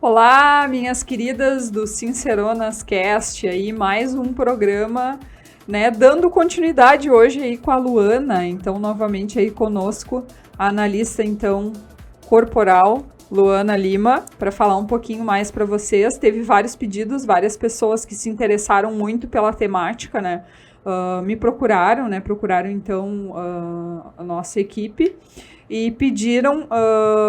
Olá, minhas queridas do Sinceronas Cast, aí mais um programa, né, dando continuidade hoje aí com a Luana, então novamente aí conosco, a analista então corporal, Luana Lima, para falar um pouquinho mais para vocês. Teve vários pedidos, várias pessoas que se interessaram muito pela temática, né, me procuraram, né, procuraram então a nossa equipe, e pediram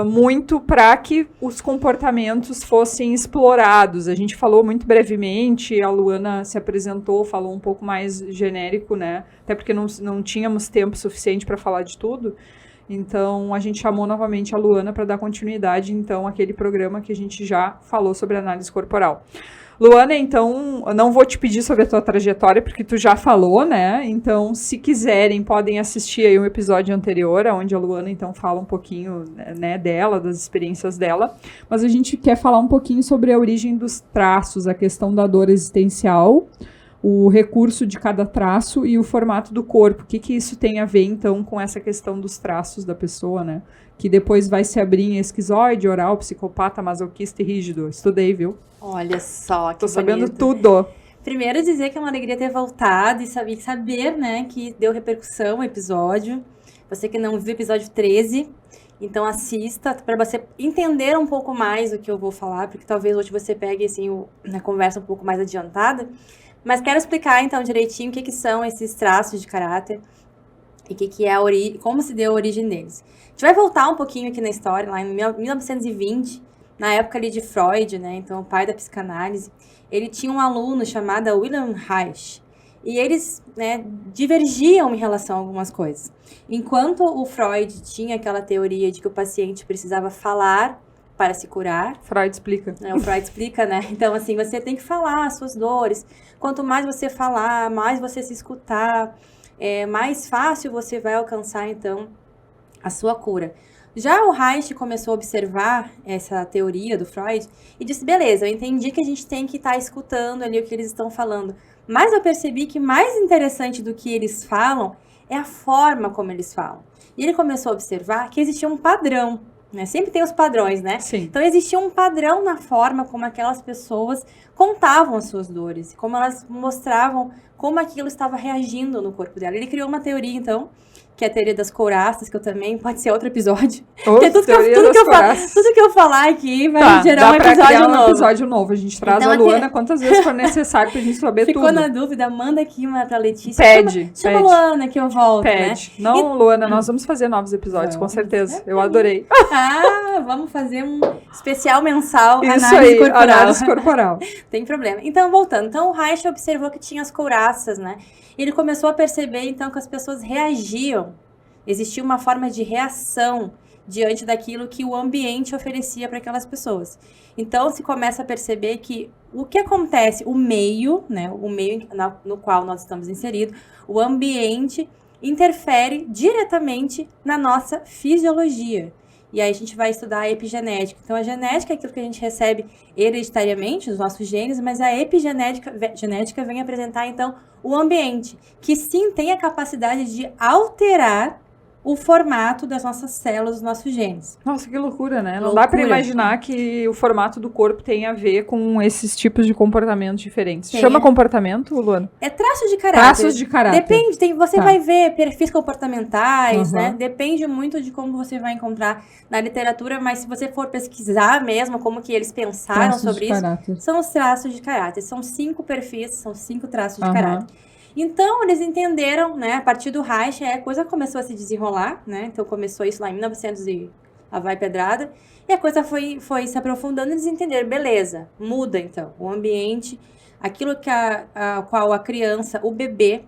muito para que os comportamentos fossem explorados. A gente falou muito brevemente, a Luana se apresentou, falou um pouco mais genérico, né? Até porque não tínhamos tempo suficiente para falar de tudo. Então, a gente chamou novamente a Luana para dar continuidade, então, àquele programa que a gente já falou sobre análise corporal. Luana, então, eu não vou te pedir sobre a tua trajetória, porque tu já falou, né? Então, se quiserem, podem assistir aí um episódio anterior, onde a Luana, então, fala um pouquinho, né, dela, das experiências dela. Mas a gente quer falar um pouquinho sobre a origem dos traços, a questão da dor existencial, o recurso de cada traço e o formato do corpo. O que isso tem a ver, então, com essa questão dos traços da pessoa, né? Que depois vai se abrir em esquizoide, oral, psicopata, masoquista e rígido. Estudei, viu? Olha só, que Tô sabendo bonito. tudo. Primeiro dizer que é uma alegria ter voltado e saber, né, que deu repercussão o episódio. Você que não viu o episódio 13, então assista para você entender um pouco mais o que eu vou falar, porque talvez hoje você pegue assim, na conversa um pouco mais adiantada. Mas quero explicar então direitinho o que são esses traços de caráter e que é como se deu a origem deles. A gente vai voltar um pouquinho aqui na história, lá em 1920, na época ali de Freud, né, então o pai da psicanálise. Ele tinha um aluno chamado Wilhelm Reich, e eles, né, divergiam em relação a algumas coisas. Enquanto o Freud tinha aquela teoria de que o paciente precisava falar para se curar. Freud explica. O Freud explica, né? Então, assim, você tem que falar as suas dores. Quanto mais você falar, mais você se escutar, mais fácil você vai alcançar, então, a sua cura. Já o Reich começou a observar essa teoria do Freud e disse, beleza, eu entendi que a gente tem que estar escutando ali o que eles estão falando. Mas eu percebi que mais interessante do que eles falam é a forma como eles falam. E ele começou a observar que existia um padrão, né? Sempre tem os padrões, né? Sim. Então existia um padrão na forma como aquelas pessoas contavam as suas dores, como elas mostravam como aquilo estava reagindo no corpo dela. Ele criou uma teoria, então, que é a teoria das couraças, que eu também, pode ser outro episódio. Porque tudo que eu falar aqui vai gerar um episódio novo. A gente traz então, a Luana quantas vezes for necessário pra gente saber tudo. Ficou na dúvida, manda aqui uma pra Letícia. Chama a Luana que eu volto, né? Não, Luana, nós vamos fazer novos episódios, com certeza. Eu adorei. Vamos fazer um especial mensal, Isso aí, análise corporal. Tem problema. Então, voltando. Então, o Reich observou que tinha as couraças, né? Ele começou a perceber, então, que as pessoas reagiam. Existia uma forma de reação diante daquilo que o ambiente oferecia para aquelas pessoas. Então, se começa a perceber que o que acontece, o meio, né, o meio no qual nós estamos inseridos, o ambiente interfere diretamente na nossa fisiologia. E aí a gente vai estudar a epigenética. Então, a genética é aquilo que a gente recebe hereditariamente, os nossos genes, mas a epigenética vem apresentar, então, o ambiente, que sim tem a capacidade de alterar o formato das nossas células, dos nossos genes. Nossa, que loucura, né? Não dá para imaginar que o formato do corpo tem a ver com esses tipos de comportamentos diferentes. Chama comportamento, Luana? É traços de caráter. Traços de caráter. Depende, você vai ver perfis comportamentais, né? Depende muito de como você vai encontrar na literatura, mas se você for pesquisar mesmo como que eles pensaram sobre isso, são os traços de caráter. São 5 perfis, são 5 traços de caráter. Então, eles entenderam, né, a partir do Reich, a coisa começou a se desenrolar, né, então começou isso lá em 1900 e lá vai pedrada, e a coisa foi se aprofundando, eles entenderam, beleza, muda então, o ambiente, aquilo que qual a criança, o bebê,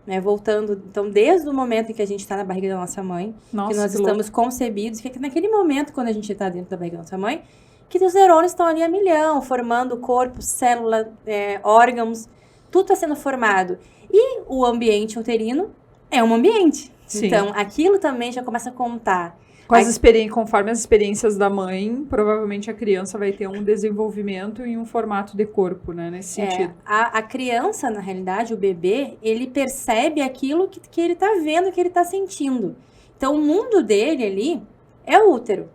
né, voltando, então, desde o momento em que a gente está na barriga da nossa mãe, que nós estamos concebidos, que naquele momento, quando a gente está dentro da barriga da nossa mãe, que os neurônios estão ali a milhão, formando corpo, célula, órgãos, tudo está sendo formado. E o ambiente uterino é um ambiente. Sim. Então, aquilo também já começa a contar. Conforme as experiências da mãe, provavelmente a criança vai ter um desenvolvimento em um formato de corpo, né? Nesse sentido. A criança, na realidade, o bebê, ele percebe aquilo que ele está vendo, que ele está sentindo. Então, o mundo dele ali é o útero.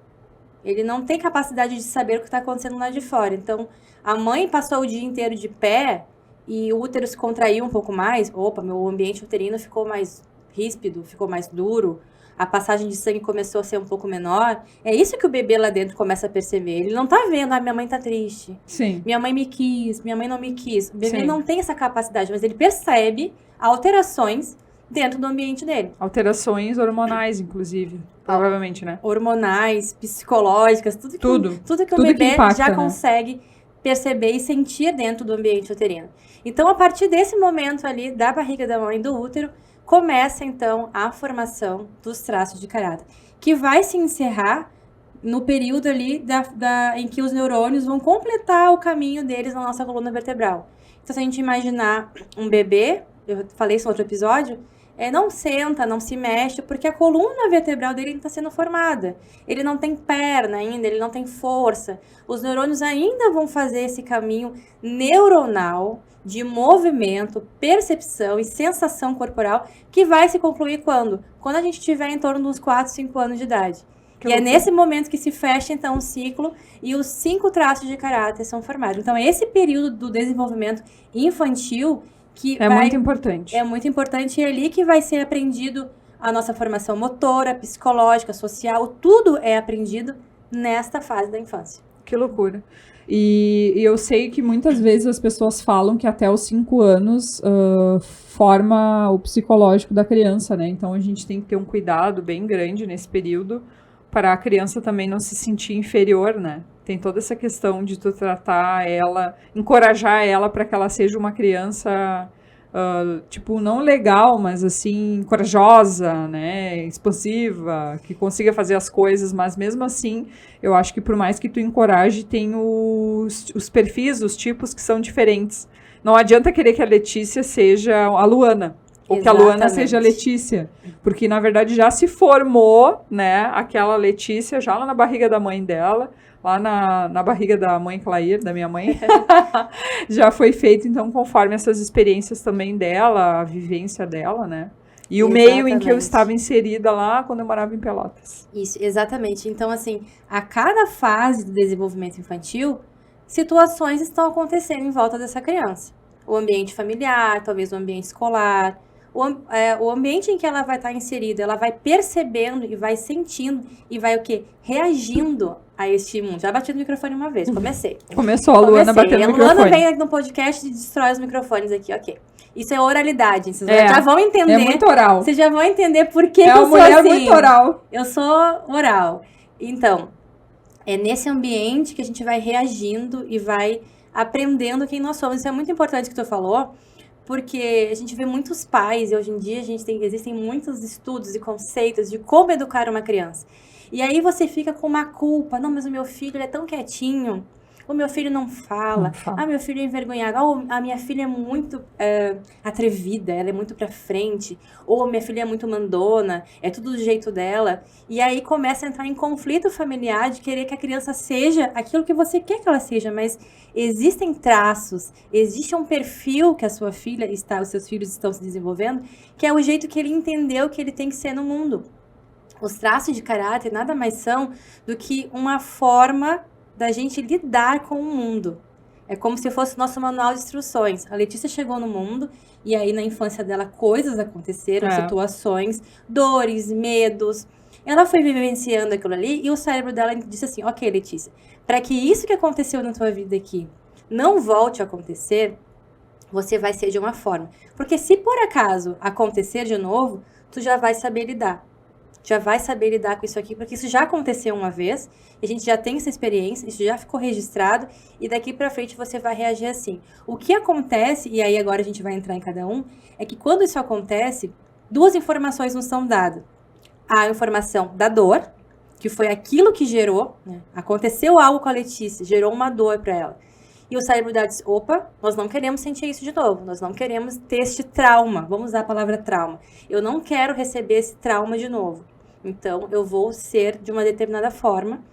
Ele não tem capacidade de saber o que está acontecendo lá de fora. Então, a mãe passou o dia inteiro de pé e o útero se contraiu um pouco mais. Opa, meu ambiente uterino ficou mais ríspido, ficou mais duro. A passagem de sangue começou a ser um pouco menor. É isso que o bebê lá dentro começa a perceber. Ele não tá vendo, minha mãe tá triste. Sim. Minha mãe me quis, minha mãe não me quis. O bebê não tem essa capacidade, mas ele percebe alterações dentro do ambiente dele. Alterações hormonais, inclusive. Provavelmente, né? Hormonais, psicológicas, tudo que o bebê impacta, já né? consegue perceber e sentir dentro do ambiente uterino. Então, a partir desse momento ali, da barriga da mãe, do útero, começa, então, a formação dos traços de caráter, que vai se encerrar no período ali em que os neurônios vão completar o caminho deles na nossa coluna vertebral. Então, se a gente imaginar um bebê, eu falei isso no outro episódio, não senta, não se mexe, porque a coluna vertebral dele está sendo formada. Ele não tem perna ainda, ele não tem força. Os neurônios ainda vão fazer esse caminho neuronal de movimento, percepção e sensação corporal, que vai se concluir quando? Quando a gente tiver em torno dos 4, 5 anos de idade. E é nesse momento que se fecha, então, o ciclo e os 5 traços de caráter são formados. Então, esse período do desenvolvimento infantil que muito importante. É muito importante, e é ali que vai ser aprendido a nossa formação motora, psicológica, social, tudo é aprendido nesta fase da infância. Que loucura. E eu sei que muitas vezes as pessoas falam que até os 5 anos forma o psicológico da criança, né? Então a gente tem que ter um cuidado bem grande nesse período para a criança também não se sentir inferior, né? Tem toda essa questão de tu tratar ela, encorajar ela para que ela seja uma criança, tipo, não legal, mas assim, corajosa, né, expansiva, que consiga fazer as coisas, mas mesmo assim, eu acho que por mais que tu encoraje, tem os perfis, os tipos que são diferentes. Não adianta querer que a Letícia seja a Luana. Ou que a Luana seja a Letícia. Porque, na verdade, já se formou, né, aquela Letícia já lá na barriga da mãe dela, lá na barriga da mãe Clair, da minha mãe. Já foi feito, então, conforme essas experiências também dela, a vivência dela, né? E o meio em que eu estava inserida lá quando eu morava em Pelotas. Isso, exatamente. Então, assim, a cada fase do desenvolvimento infantil, situações estão acontecendo em volta dessa criança. O ambiente familiar, talvez o ambiente escolar, o ambiente em que ela vai estar inserida, ela vai percebendo e vai sentindo e vai o quê? Reagindo a este mundo. Já bati no microfone uma vez, comecei. Começou a Luana batendo no microfone. A Luana vem no podcast e destrói os microfones aqui, ok. Isso é oralidade, vocês já vão entender. É muito oral. Vocês já vão entender por que eu sou assim. É muito oral. Eu sou oral. Então, é nesse ambiente que a gente vai reagindo e vai aprendendo quem nós somos. Isso é muito importante que tu falou, porque a gente vê muitos pais, e hoje em dia existem muitos estudos e conceitos de como educar uma criança. E aí você fica com uma culpa. Não, mas o meu filho ele é tão quietinho. O meu filho não fala. Meu filho é envergonhado. A minha filha é muito atrevida, ela é muito pra frente. Ou minha filha é muito mandona, é tudo do jeito dela. E aí começa a entrar em conflito familiar de querer que a criança seja aquilo que você quer que ela seja. Mas existem traços, existe um perfil que a sua filha os seus filhos estão se desenvolvendo, que é o jeito que ele entendeu que ele tem que ser no mundo. Os traços de caráter nada mais são do que uma forma da gente lidar com o mundo. É como se fosse o nosso manual de instruções. A Letícia chegou no mundo e aí na infância dela coisas aconteceram, situações, dores, medos. Ela foi vivenciando aquilo ali e o cérebro dela disse assim, ok, Letícia, para que isso que aconteceu na tua vida aqui não volte a acontecer, você vai ser de uma forma. Porque se por acaso acontecer de novo, tu já vai saber lidar. Já vai saber lidar com isso aqui, porque isso já aconteceu uma vez, a gente já tem essa experiência, isso já ficou registrado, e daqui pra frente você vai reagir assim. O que acontece, e aí agora a gente vai entrar em cada um, é que quando isso acontece, 2 informações nos são dadas. A informação da dor, que foi aquilo que gerou, né? Aconteceu algo com a Letícia, gerou uma dor pra ela. E o cérebro dela diz, opa, nós não queremos sentir isso de novo, nós não queremos ter este trauma, vamos usar a palavra trauma. Eu não quero receber esse trauma de novo. Então, eu vou ser de uma determinada forma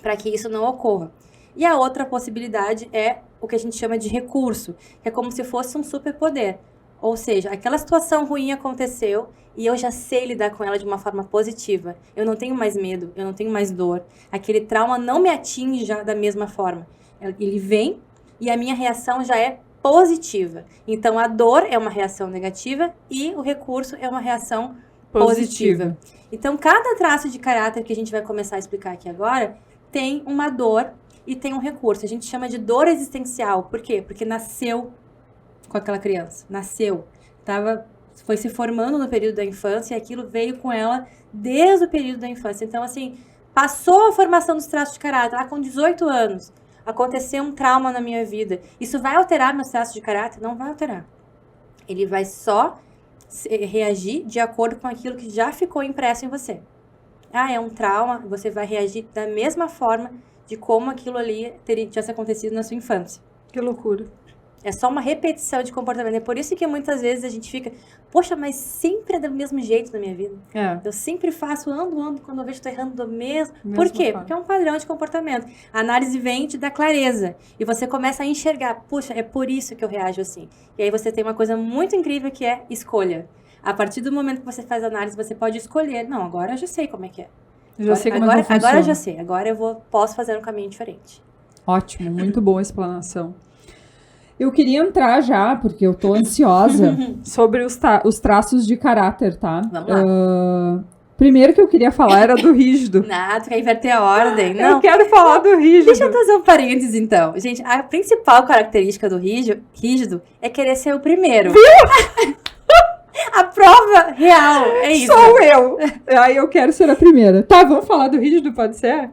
para que isso não ocorra. E a outra possibilidade é o que a gente chama de recurso, que é como se fosse um superpoder. Ou seja, aquela situação ruim aconteceu e eu já sei lidar com ela de uma forma positiva. Eu não tenho mais medo, eu não tenho mais dor. Aquele trauma não me atinge já da mesma forma. Ele vem e a minha reação já é positiva. Então, a dor é uma reação negativa e o recurso é uma reação positiva. Então, cada traço de caráter que a gente vai começar a explicar aqui agora tem uma dor e tem um recurso. A gente chama de dor existencial. Por quê? Porque nasceu com aquela criança. Nasceu. Foi se formando no período da infância e aquilo veio com ela desde o período da infância. Então, assim, passou a formação dos traços de caráter lá com 18 anos. Aconteceu um trauma na minha vida. Isso vai alterar meus traços de caráter? Não vai alterar. Ele vai só reagir de acordo com aquilo que já ficou impresso em você. É um trauma, você vai reagir da mesma forma de como aquilo ali tivesse acontecido na sua infância. Que loucura. É só uma repetição de comportamento. É por isso que muitas vezes a gente fica, poxa, mas sempre é do mesmo jeito na minha vida. Eu sempre faço, ando, quando eu vejo que estou errando do mesmo. Por quê? Porque é um padrão de comportamento. A análise vem te dá clareza. E você começa a enxergar, puxa, é por isso que eu reajo assim. E aí você tem uma coisa muito incrível que é escolha. A partir do momento que você faz análise, você pode escolher. Não, agora eu já sei como é que é. Agora eu já sei. Agora eu posso fazer um caminho diferente. Ótimo, muito boa explanação. Eu queria entrar já, porque eu tô ansiosa, sobre os traços de caráter, tá? Vamos lá. Primeiro que eu queria falar era do rígido. Nada, tu quer inverter a ordem. Não. Eu quero falar do rígido. Deixa eu fazer um parênteses, então. Gente, a principal característica do rígido é querer ser o primeiro. Viu? A prova real, é isso. Sou eu. Aí eu quero ser a primeira. Tá, vamos falar do rígido, pode ser?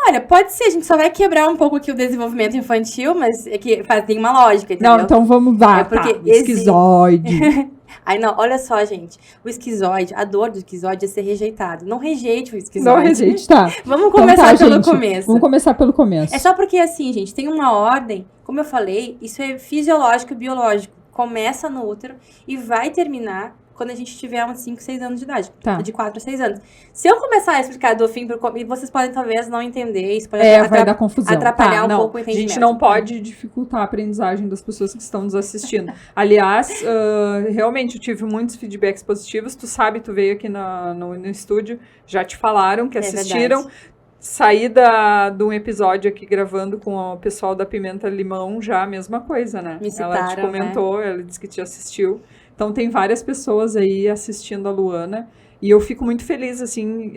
Olha, pode ser, a gente só vai quebrar um pouco aqui o desenvolvimento infantil, mas é que tem uma lógica, entendeu? Não, então vamos lá, esquizoide. Aí não, olha só, gente, o esquizoide, a dor do esquizoide é ser rejeitado. Não rejeite o esquizoide. Não rejeite, tá. Vamos começar pelo começo. Vamos começar pelo começo. É só porque, assim, gente, tem uma ordem, como eu falei, isso é fisiológico e biológico. Começa no útero e vai terminar quando a gente tiver uns 5, 6 anos de idade. Tá. De 4 a 6 anos. Se eu começar a explicar do fim pro começo, vocês podem talvez não entender. Isso pode vai dar confusão. Atrapalhar um pouco o entendimento. A gente não pode dificultar a aprendizagem das pessoas que estão nos assistindo. Aliás, realmente, eu tive muitos feedbacks positivos. Tu sabe, tu veio aqui no estúdio, já te falaram que assistiram. Verdade. Saí de um episódio aqui gravando com o pessoal da Pimenta Limão, já a mesma coisa, né? Me citaram, ela te comentou, né? Ela disse que te assistiu. Então, tem várias pessoas aí assistindo a Luana. E eu fico muito feliz, assim,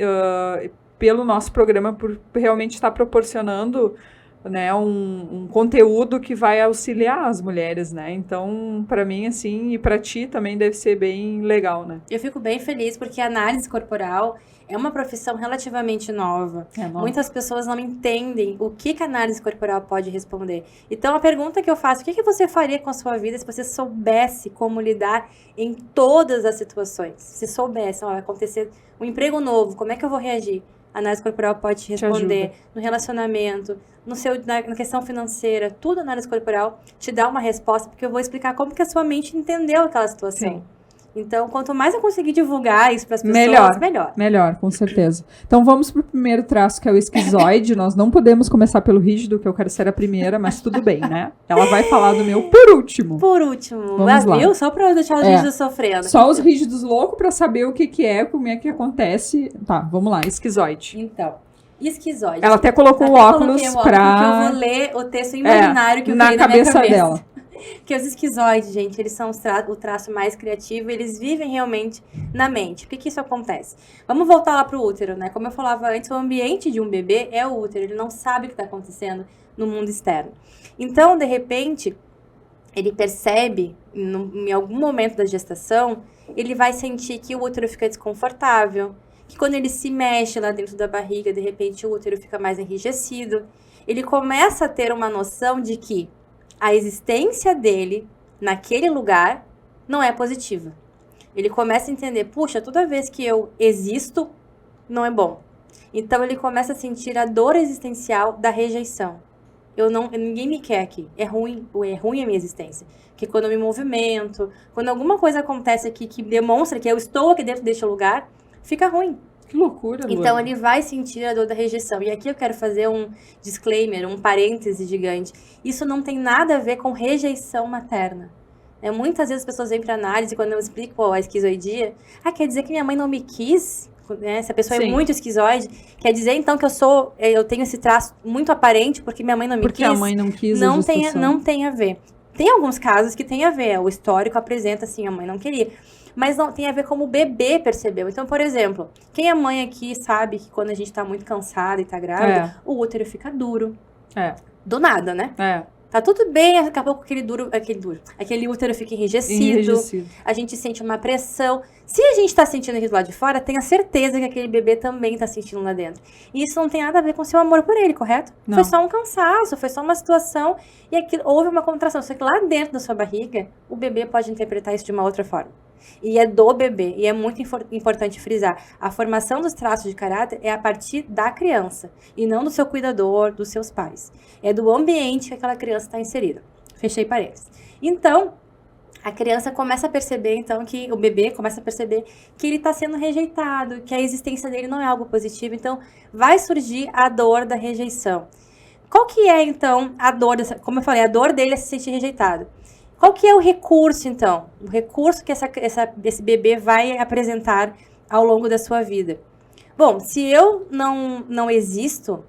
pelo nosso programa, por realmente estar proporcionando, né, um conteúdo que vai auxiliar as mulheres, né? Então, para mim, assim, e para ti também deve ser bem legal, né? Eu fico bem feliz porque a análise corporal é uma profissão relativamente nova. Muitas pessoas não entendem o que a análise corporal pode responder. Então, a pergunta que eu faço, o que você faria com a sua vida se você soubesse como lidar em todas as situações? Se soubesse, vai acontecer um emprego novo, como é que eu vou reagir? A análise corporal pode te responder no relacionamento, na questão financeira, tudo a análise corporal te dá uma resposta, porque eu vou explicar como que a sua mente entendeu aquela situação. Sim. Então, quanto mais eu conseguir divulgar isso para as pessoas, melhor. Melhor, com certeza. Então, vamos pro primeiro traço, que é o esquizoide. Nós não podemos começar pelo rígido, que eu quero ser a primeira, mas tudo bem, né? Ela vai falar do meu por último. Por último. Vamos lá. Viu? Só para deixar os rígidos sofrendo. Só os rígidos loucos para saber o que é, como é que acontece. Tá, vamos lá, esquizoide. Então, esquizoide. Ela até colocou o óculos para... Porque eu vou ler o texto imaginário que eu criei na minha cabeça dela. Que os esquizoides, gente, eles são o traço mais criativo, eles vivem realmente na mente. Por que isso acontece? Vamos voltar lá pro útero, né? Como eu falava antes, o ambiente de um bebê é o útero, ele não sabe o que está acontecendo no mundo externo. Então, de repente, ele percebe, em algum momento da gestação, ele vai sentir que o útero fica desconfortável, que quando ele se mexe lá dentro da barriga, de repente o útero fica mais enrijecido. Ele começa a ter uma noção de que a existência dele naquele lugar não é positiva. Ele começa a entender, puxa, toda vez que eu existo, não é bom. Então ele começa a sentir a dor existencial da rejeição. Ninguém me quer aqui, é ruim a minha existência. Porque quando eu me movimento, quando alguma coisa acontece aqui que demonstra que eu estou aqui dentro deste lugar, fica ruim. Que loucura, Luana. Então, ele vai sentir a dor da rejeição. E aqui eu quero fazer um disclaimer, um parêntese gigante. Isso não tem nada a ver com rejeição materna. Muitas vezes as pessoas vêm para análise, quando eu explico a esquizoidia, quer dizer que minha mãe não me quis? Né? Se a pessoa é muito esquizoide, quer dizer então que eu tenho esse traço muito aparente porque minha mãe não me quis? Porque a mãe não quis não tem a ver. Tem alguns casos que tem a ver, o histórico apresenta assim, a mãe não queria. Mas não tem a ver como o bebê percebeu. Então, por exemplo, quem é mãe aqui sabe que quando a gente tá muito cansada e tá grávida, o útero fica duro. Do nada, né? Tá tudo bem, daqui a pouco aquele útero fica enrijecido, a gente sente uma pressão. Se a gente tá sentindo aqui do lado de fora, tenha certeza que aquele bebê também tá sentindo lá dentro. E isso não tem nada a ver com o seu amor por ele, correto? Não. Foi só um cansaço, foi só uma situação e houve uma contração. Só que lá dentro da sua barriga, o bebê pode interpretar isso de uma outra forma. E é do bebê, e é muito importante frisar, a formação dos traços de caráter é a partir da criança, e não do seu cuidador, dos seus pais. É do ambiente que aquela criança está inserida. Fechei parênteses. Então, a criança começa a perceber, então, que o bebê começa a perceber que ele está sendo rejeitado, que a existência dele não é algo positivo, então vai surgir a dor da rejeição. Qual que é, então, a dor, como eu falei, a dor dele é se sentir rejeitado. Qual que é o recurso, então? O recurso que esse bebê vai apresentar ao longo da sua vida. Bom, se eu não existo,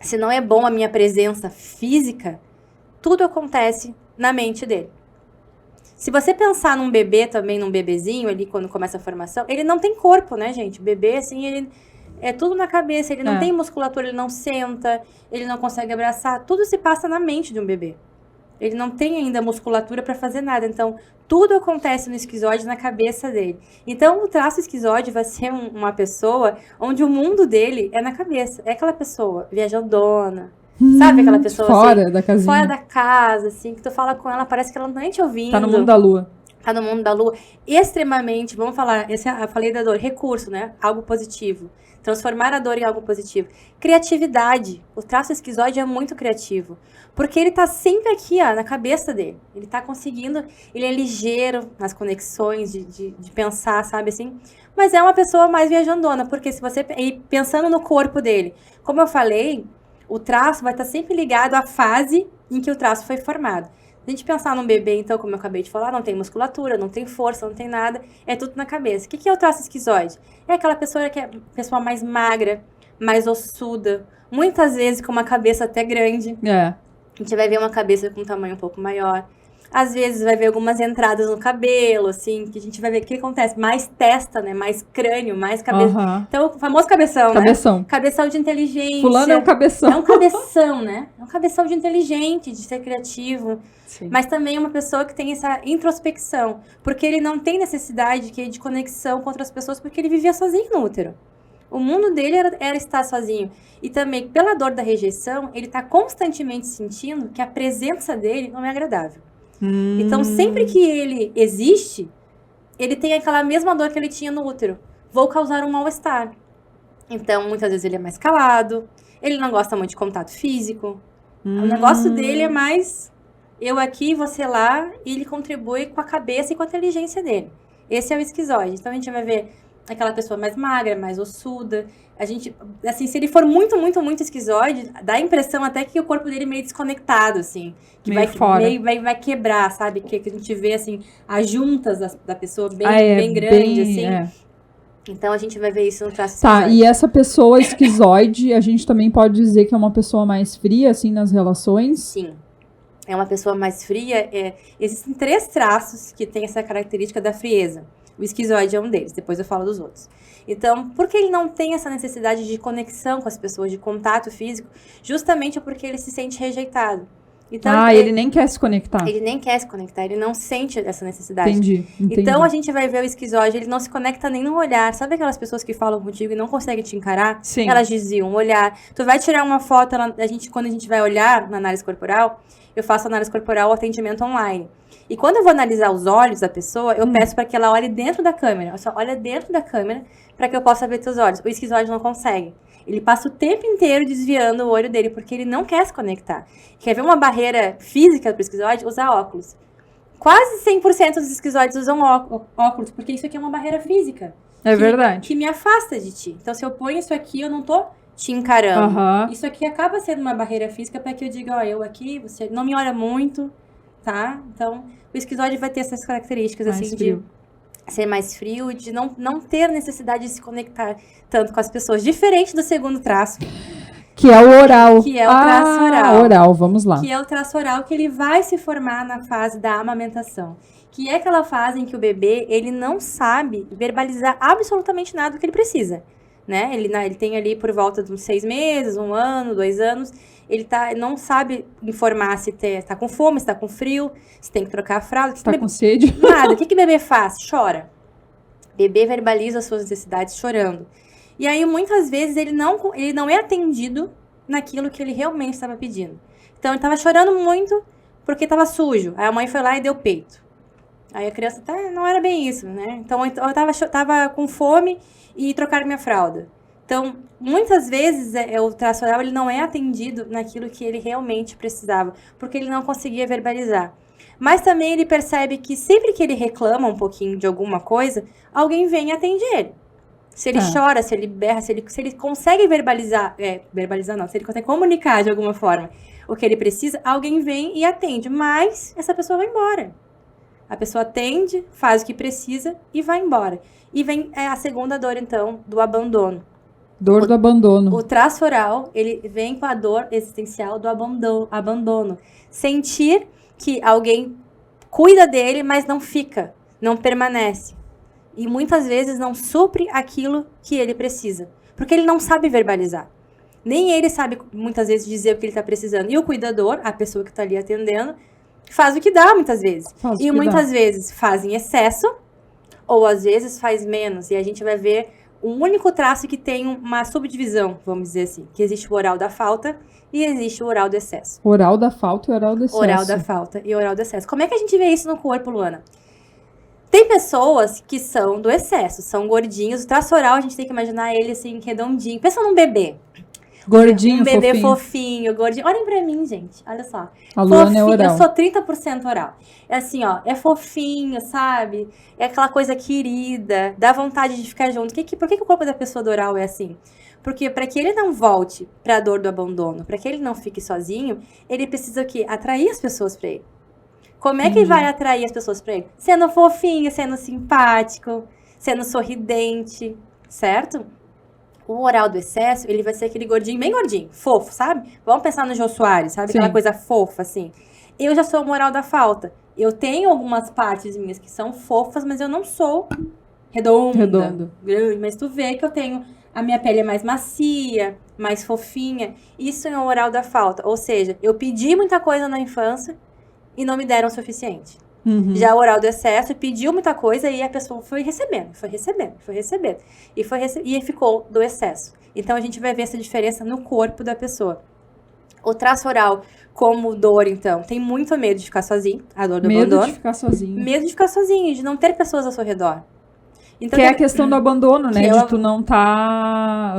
se não é bom a minha presença física, tudo acontece na mente dele. Se você pensar num bebê também, num bebezinho ali, quando começa a formação, ele não tem corpo, né, gente? O bebê, assim, ele é tudo na cabeça, ele não tem musculatura, ele não senta, ele não consegue abraçar, tudo se passa na mente de um bebê. Ele não tem ainda musculatura para fazer nada. Então, tudo acontece no esquizoide na cabeça dele. Então, o traço esquizoide vai ser uma pessoa onde o mundo dele é na cabeça. É aquela pessoa viajandona. Sabe aquela pessoa fora assim, da casinha. Fora da casa, assim, que tu fala com ela, parece que ela não tá nem te ouvindo. Tá no mundo da lua. Tá no mundo da lua. Extremamente, vamos falar, eu falei da dor, recurso, né? Algo positivo. Transformar a dor em algo positivo. Criatividade. O traço esquizoide é muito criativo. Porque ele tá sempre aqui, ó, na cabeça dele. Ele tá conseguindo, ele é ligeiro nas conexões de pensar, sabe assim? Mas é uma pessoa mais viajandona, porque se você... E pensando no corpo dele, como eu falei, o traço vai estar sempre ligado à fase em que o traço foi formado. Se a gente pensar num bebê, então, como eu acabei de falar, não tem musculatura, não tem força, não tem nada, é tudo na cabeça. O que é o traço esquizoide? É aquela pessoa que é pessoa mais magra, mais ossuda, muitas vezes com uma cabeça até grande. A gente vai ver uma cabeça com um tamanho um pouco maior. Às vezes vai ver algumas entradas no cabelo, assim, que a gente vai ver o que acontece. Mais testa, né? Mais crânio, mais cabeça. Então, o famoso cabeção, né? Cabeção de inteligência. Fulano é um cabeção. É um cabeção, né? É um cabeção de inteligente, de ser criativo. Sim. Mas também é uma pessoa que tem essa introspecção. Porque ele não tem necessidade de conexão com outras pessoas, porque ele vivia sozinho no útero. O mundo dele era estar sozinho. E também, pela dor da rejeição, ele está constantemente sentindo que a presença dele não é agradável. Então, sempre que ele existe, ele tem aquela mesma dor que ele tinha no útero. Vou causar um mal-estar. Então, muitas vezes ele é mais calado, ele não gosta muito de contato físico. O negócio dele é mais eu aqui, você lá, e ele contribui com a cabeça e com a inteligência dele. Esse é o esquizoide. Então, a gente vai ver aquela pessoa mais magra, mais ossuda. A gente, assim, se ele for muito, muito, muito esquizoide, dá a impressão até que o corpo dele é meio desconectado, assim. Que vai quebrar, sabe? Que a gente vê, assim, as juntas da pessoa bem grande, assim. Então, a gente vai ver isso no traço esquizoide. Tá, e essa pessoa esquizoide, a gente também pode dizer que é uma pessoa mais fria, assim, nas relações? Sim. É uma pessoa mais fria. Existem 3 traços que têm essa característica da frieza. O esquizoide é um deles, depois eu falo dos outros. Então, por que ele não tem essa necessidade de conexão com as pessoas, de contato físico? Justamente porque ele se sente rejeitado. Então, ele nem quer se conectar. Ele nem quer se conectar, ele não sente essa necessidade. Entendi. Então, a gente vai ver o esquizoide, ele não se conecta nem no olhar. Sabe aquelas pessoas que falam contigo e não conseguem te encarar? Sim. Elas desviam o olhar. Tu vai tirar uma foto, quando a gente vai olhar na análise corporal, eu faço análise corporal ou atendimento online. E quando eu vou analisar os olhos da pessoa, eu peço para que ela olhe dentro da câmera. Só olha dentro da câmera para que eu possa ver teus olhos. O esquizoide não consegue. Ele passa o tempo inteiro desviando o olho dele, porque ele não quer se conectar. Quer ver uma barreira física para o esquizoide? Usar óculos. Quase 100% dos esquizoides usam óculos, porque isso aqui é uma barreira física. É verdade. Que me afasta de ti. Então, se eu ponho isso aqui, eu não tô te encarando. Isso aqui acaba sendo uma barreira física para que eu diga, eu aqui, você não me olha muito. tá? Então, o esquizoide vai ter essas características, mais assim, frio. de ser mais frio, de não ter necessidade de se conectar tanto com as pessoas. Diferente do segundo traço. Que é o oral. Que é o traço oral. Oral, vamos lá. Que é o traço oral que ele vai se formar na fase da amamentação. Que é aquela fase em que o bebê, ele não sabe verbalizar absolutamente nada do que ele precisa. Né? Ele tem ali por volta de uns 6 meses, 1 ano, 2 anos. Ele não sabe informar se tá com fome, se tá com frio, se tem que trocar a fralda. Se tá com sede. Nada. O que bebê faz? Chora. Bebê verbaliza as suas necessidades chorando. E aí, muitas vezes, ele não é atendido naquilo que ele realmente estava pedindo. Então, ele estava chorando muito porque estava sujo. Aí a mãe foi lá e deu peito. Aí a criança, não era bem isso, né? Então, eu tava com fome e trocaram minha fralda. Então, muitas vezes, o traço oral, ele não é atendido naquilo que ele realmente precisava, porque ele não conseguia verbalizar. Mas também ele percebe que sempre que ele reclama um pouquinho de alguma coisa, alguém vem e atende ele. Se ele chora, se ele berra, se ele consegue verbalizar, se ele consegue comunicar de alguma forma o que ele precisa, alguém vem e atende, mas essa pessoa vai embora. A pessoa atende, faz o que precisa e vai embora. E vem a segunda dor, então, do abandono. Dor do abandono. O traço oral, ele vem com a dor existencial do abandono. Sentir que alguém cuida dele, mas não fica, não permanece. E muitas vezes não supre aquilo que ele precisa. Porque ele não sabe verbalizar. Nem ele sabe, muitas vezes, dizer o que ele está precisando. E o cuidador, a pessoa que está ali atendendo, faz o que dá, muitas vezes. E muitas vezes faz em excesso, ou às vezes faz menos. E a gente vai ver um único traço que tem uma subdivisão, vamos dizer assim. Que existe o oral da falta e existe o oral do excesso. Oral da falta e oral do excesso. Oral da falta e oral do excesso. Como é que a gente vê isso no corpo, Luana? Tem pessoas que são do excesso, são gordinhos. O traço oral, a gente tem que imaginar ele assim, redondinho. Pensa num bebê. Gordinho, um bebê fofinho, gordinho. Olhem pra mim, gente. Olha só. A Luana é oral. Eu sou 30% oral. É assim, ó. É fofinho, sabe? É aquela coisa querida. Dá vontade de ficar junto. Por que o corpo da pessoa do oral é assim? Porque para que ele não volte pra dor do abandono, para que ele não fique sozinho, ele precisa o quê? Atrair as pessoas pra ele. Como é que vai atrair as pessoas pra ele? Sendo fofinho, sendo simpático, sendo sorridente, certo? O oral do excesso, ele vai ser aquele gordinho, bem gordinho, fofo, sabe? Vamos pensar no Jô Soares, sabe? Sim. Aquela coisa fofa, assim. Eu já sou o oral da falta. Eu tenho algumas partes minhas que são fofas, mas eu não sou redonda. Grande, mas tu vê que eu tenho... A minha pele é mais macia, mais fofinha. Isso é o oral da falta. Ou seja, eu pedi muita coisa na infância e não me deram o suficiente. Uhum. Já o oral do excesso, pediu muita coisa e a pessoa foi recebendo. E ficou do excesso. Então, a gente vai ver essa diferença no corpo da pessoa. O traço oral, como dor, então, tem muito medo de ficar sozinho. A dor do abandono. Medo de ficar sozinho. Medo de ficar sozinho, de não ter pessoas ao seu redor. Então, que é a questão do abandono, né? De tu não estar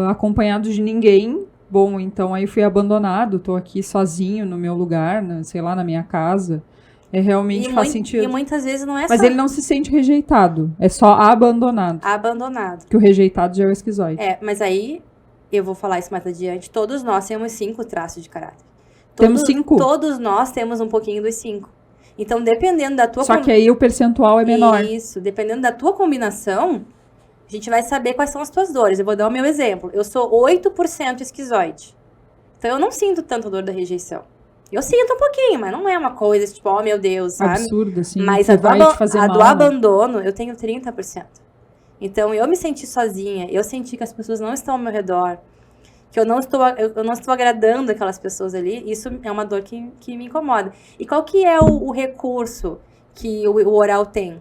acompanhado de ninguém. Bom, então aí fui abandonado, tô aqui sozinho no meu lugar, sei lá, na minha casa. Realmente faz sentido. E muitas vezes não é Mas ele não se sente rejeitado, é só abandonado. Abandonado. Que o rejeitado já é o esquizoide. Mas aí, eu vou falar isso mais adiante, todos nós temos 5 traços de caráter. Temos 5? Todos nós temos um pouquinho dos 5. Então, dependendo da tua... Só que aí o percentual é menor. Isso, dependendo da tua combinação, a gente vai saber quais são as tuas dores. Eu vou dar o meu exemplo. Eu sou 8% esquizoide. Então, eu não sinto tanto dor da rejeição. Eu sinto um pouquinho, mas não é uma coisa tipo, oh meu Deus, sabe? Absurdo, assim. Mas a do abandono, eu tenho 30%. Então, eu me senti sozinha. Eu senti que as pessoas não estão ao meu redor. Que eu não estou agradando aquelas pessoas ali. Isso é uma dor que me incomoda. E qual que é o recurso que o oral tem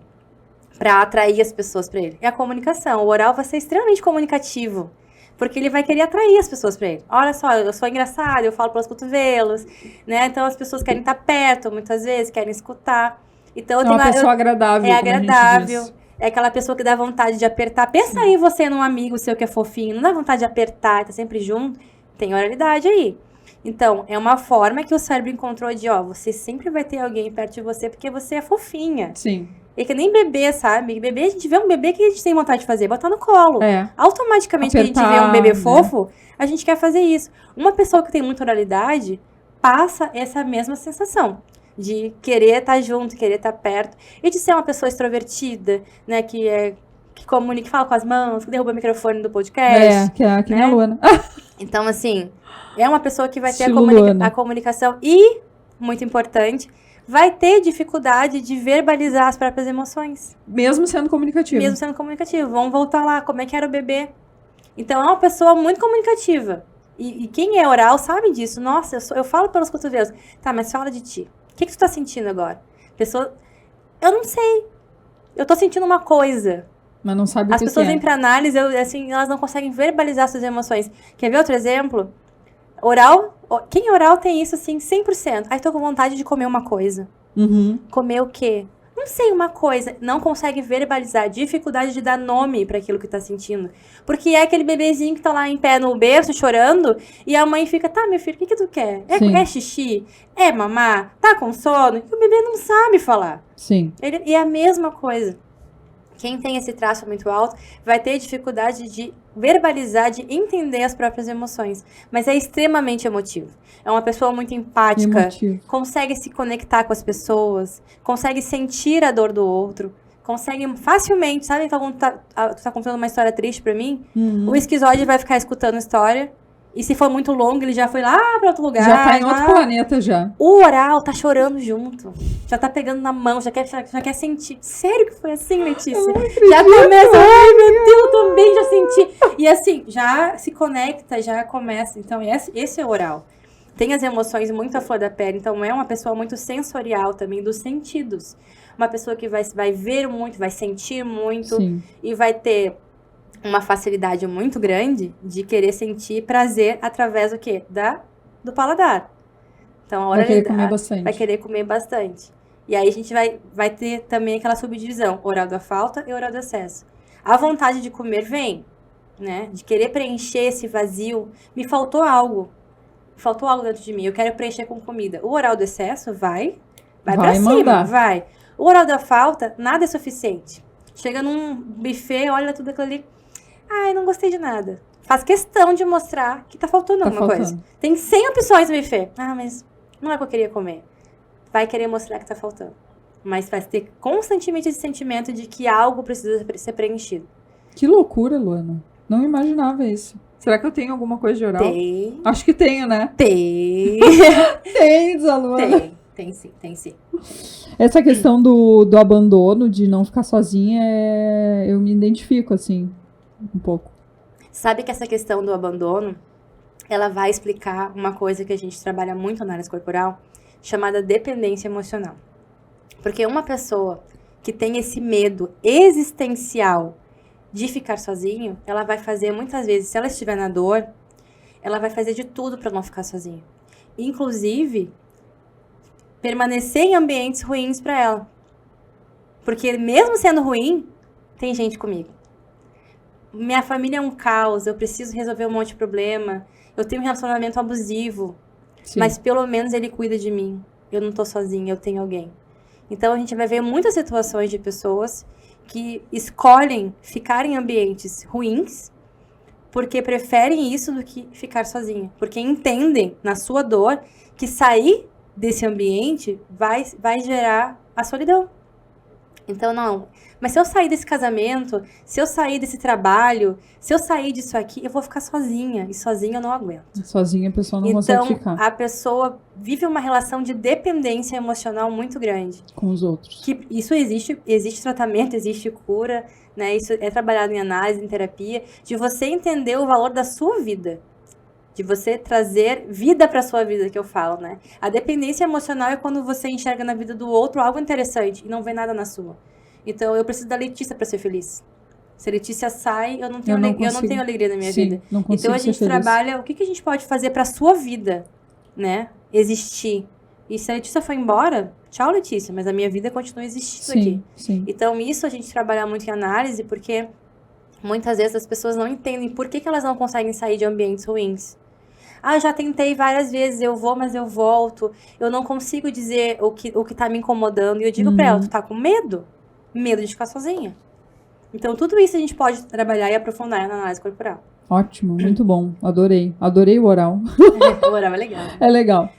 para atrair as pessoas para ele? É a comunicação. O oral vai ser extremamente comunicativo. Porque ele vai querer atrair as pessoas para ele. Olha só, eu sou engraçada, eu falo pelos cotovelos, né? Então, as pessoas querem estar perto, muitas vezes, querem escutar. Então, eu tenho uma pessoa agradável, é agradável. É aquela pessoa que dá vontade de apertar. Pensa aí você num amigo seu que é fofinho, não dá vontade de apertar, tá sempre junto. Tem oralidade aí. Então, é uma forma que o cérebro encontrou de, você sempre vai ter alguém perto de você porque você é fofinha. Sim. É que nem bebê, sabe? Bebê, a gente vê um bebê que a gente tem vontade de fazer, botar no colo. Automaticamente apertar, que a gente vê um bebê fofo, a gente quer fazer isso. Uma pessoa que tem muita oralidade passa essa mesma sensação. de querer estar junto, querer estar perto, e de ser uma pessoa extrovertida, né, que comunica, que fala com as mãos, que derruba o microfone do podcast. Que é a Luana. Então, assim, é uma pessoa que vai ter a comunicação e, muito importante, vai ter dificuldade de verbalizar as próprias emoções. Mesmo sendo comunicativo. Mesmo sendo comunicativo. Vamos voltar lá, como é que era o bebê. Então, é uma pessoa muito comunicativa. E quem é oral sabe disso. Nossa, eu falo pelos cotovelos. Tá, mas fala de ti. O que tu tá sentindo agora? Pessoa, eu não sei. Eu tô sentindo uma coisa. Mas não sabe o que As pessoas vêm pra análise, assim, elas não conseguem verbalizar suas emoções. Quer ver outro exemplo? Oral, quem é oral tem isso, assim, 100%. Aí tô com vontade de comer uma coisa. Comer o quê? Não sei, uma coisa. Não consegue verbalizar. Dificuldade de dar nome para aquilo que tá sentindo. Porque é aquele bebezinho que tá lá em pé no berço, chorando, e a mãe fica, tá, meu filho, o que tu quer? É xixi? É mamar? Tá com sono? E o bebê não sabe falar. Sim. E é a mesma coisa. Quem tem esse traço muito alto vai ter dificuldade de verbalizar, de entender as próprias emoções. Mas é extremamente emotivo. É uma pessoa muito empática, consegue se conectar com as pessoas, consegue sentir a dor do outro, consegue facilmente, sabe? Então, quando tu tá contando uma história triste pra mim, o esquizoide vai ficar escutando a história. E se for muito longo, ele já foi lá pra outro lugar. Já tá em outro planeta já. O oral tá chorando junto. Já tá pegando na mão, já quer sentir. Sério que foi assim, Letícia? Já começa, ai meu Deus, eu também já senti. E assim, já se conecta, já começa. Então, esse é o oral. Tem as emoções muito à flor da pele. Então, é uma pessoa muito sensorial também, dos sentidos. Uma pessoa que vai ver muito, vai sentir muito. Sim. E vai ter uma facilidade muito grande de querer sentir prazer através do quê? Do paladar. Então, a hora vai querer comer bastante. Vai querer comer bastante. E aí a gente vai ter também aquela subdivisão, oral da falta e oral do excesso. A vontade de comer vem, né? De querer preencher esse vazio. Me faltou algo dentro de mim, eu quero preencher com comida. O oral do excesso vai pra cima, vai. O oral da falta, nada é suficiente. Chega num buffet, olha tudo aquilo ali. Ai, não gostei de nada. Faz questão de mostrar que tá faltando alguma coisa. Tem 100 opções no buffet. Ah, mas não é o que eu queria comer. Vai querer mostrar que tá faltando. Mas vai ter constantemente esse sentimento de que algo precisa ser preenchido. Que loucura, Luana. Não imaginava isso. Será que eu tenho alguma coisa de oral? Tem. Acho que tenho, né? Tem. Tem, diz a Luana. Tem sim. Essa questão do abandono, de não ficar sozinha, eu me identifico, assim, um pouco. Sabe que essa questão do abandono, ela vai explicar uma coisa que a gente trabalha muito na análise corporal, chamada dependência emocional. Porque uma pessoa que tem esse medo existencial de ficar sozinho, ela vai fazer muitas vezes, se ela estiver na dor, ela vai fazer de tudo para não ficar sozinha. Inclusive, permanecer em ambientes ruins para ela. Porque mesmo sendo ruim, tem gente comigo. Minha família é um caos, eu preciso resolver um monte de problema, eu tenho um relacionamento abusivo, Sim. Mas pelo menos ele cuida de mim. Eu não tô sozinha, eu tenho alguém. Então a gente vai ver muitas situações de pessoas que escolhem ficar em ambientes ruins porque preferem isso do que ficar sozinha. Porque entendem na sua dor que sair desse ambiente vai gerar a solidão. Então, não. Mas se eu sair desse casamento, se eu sair desse trabalho, se eu sair disso aqui, eu vou ficar sozinha. E sozinha eu não aguento. Sozinha a pessoa não consegue ficar. Então, a pessoa vive uma relação de dependência emocional muito grande. Com os outros. Que isso existe tratamento, existe cura, né? Isso é trabalhado em análise, em terapia, de você entender o valor da sua vida. De você trazer vida para sua vida, que eu falo, né? A dependência emocional é quando você enxerga na vida do outro algo interessante e não vê nada na sua. Então, eu preciso da Letícia para ser feliz. Se a Letícia sai, eu não tenho alegria na minha vida. Então, a gente trabalha o que a gente pode fazer para sua vida, né? Existir. E se a Letícia for embora, tchau, Letícia, mas a minha vida continua existindo aqui. Sim. Então, isso a gente trabalha muito em análise, porque muitas vezes as pessoas não entendem por que elas não conseguem sair de ambientes ruins. Ah, eu já tentei várias vezes, eu vou, mas eu volto. Eu não consigo dizer o que tá me incomodando. E eu digo pra ela, tu tá com medo? Medo de ficar sozinha. Então, tudo isso a gente pode trabalhar e aprofundar na análise corporal. Ótimo, muito bom. Adorei. Adorei o oral. O oral é legal. É legal.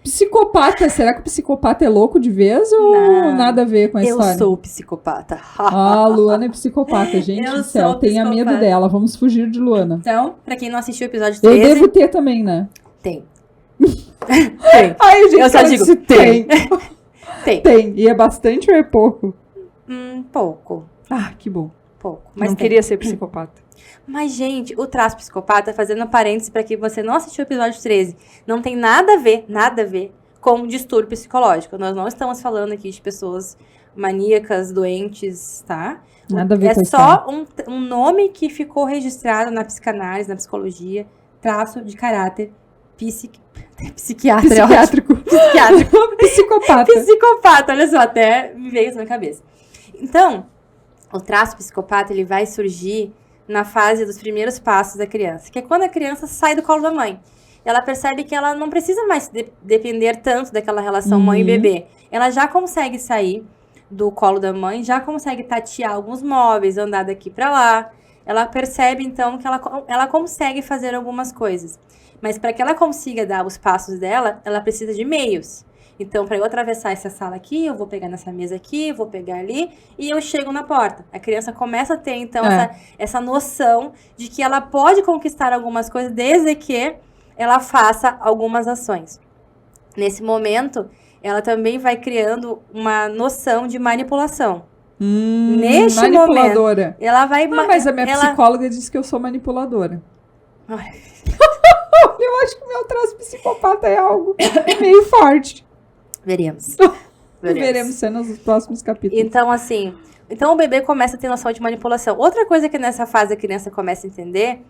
Psicopata, será que o psicopata é louco de vez ou nada a ver com a história? Eu sou psicopata. A Luana é psicopata, gente do céu. Tenha medo dela, vamos fugir de Luana. Então, pra quem não assistiu o episódio 13... Eu devo ter também, né? Tem. Tem. Ai, gente, eu só digo, tem. Tem. E é bastante ou é pouco? Pouco. Ah, que bom. Pouco. Mas não queria ser psicopata. Mas, gente, o traço psicopata, fazendo parênteses para que você não assistiu o episódio 13, não tem nada a ver com um distúrbio psicológico. Nós não estamos falando aqui de pessoas maníacas, doentes, tá? Nada a ver com isso. É só um nome que ficou registrado na psicanálise, na psicologia, traço de caráter psiquiátrico. Psicopata, olha só, até me veio isso na cabeça. Então, o traço psicopata, ele vai surgir na fase dos primeiros passos da criança, que é quando a criança sai do colo da mãe. Ela percebe que ela não precisa mais depender tanto daquela relação mãe e bebê. Ela já consegue sair do colo da mãe, já consegue tatear alguns móveis, andar daqui para lá. Ela percebe, então, que ela consegue fazer algumas coisas. Mas para que ela consiga dar os passos dela, ela precisa de meios. Então, para eu atravessar essa sala aqui, eu vou pegar nessa mesa aqui, vou pegar ali, e eu chego na porta. A criança começa a ter, então, essa noção de que ela pode conquistar algumas coisas, desde que ela faça algumas ações. Nesse momento, ela também vai criando uma noção de manipulação. Neste manipuladora. Momento, ela vai... mas a minha psicóloga disse que eu sou manipuladora. Eu acho que o meu traço psicopata é algo meio forte. Veremos cenas nos próximos capítulos. Então, assim... Então, o bebê começa a ter noção de manipulação. Outra coisa que nessa fase a criança começa a entender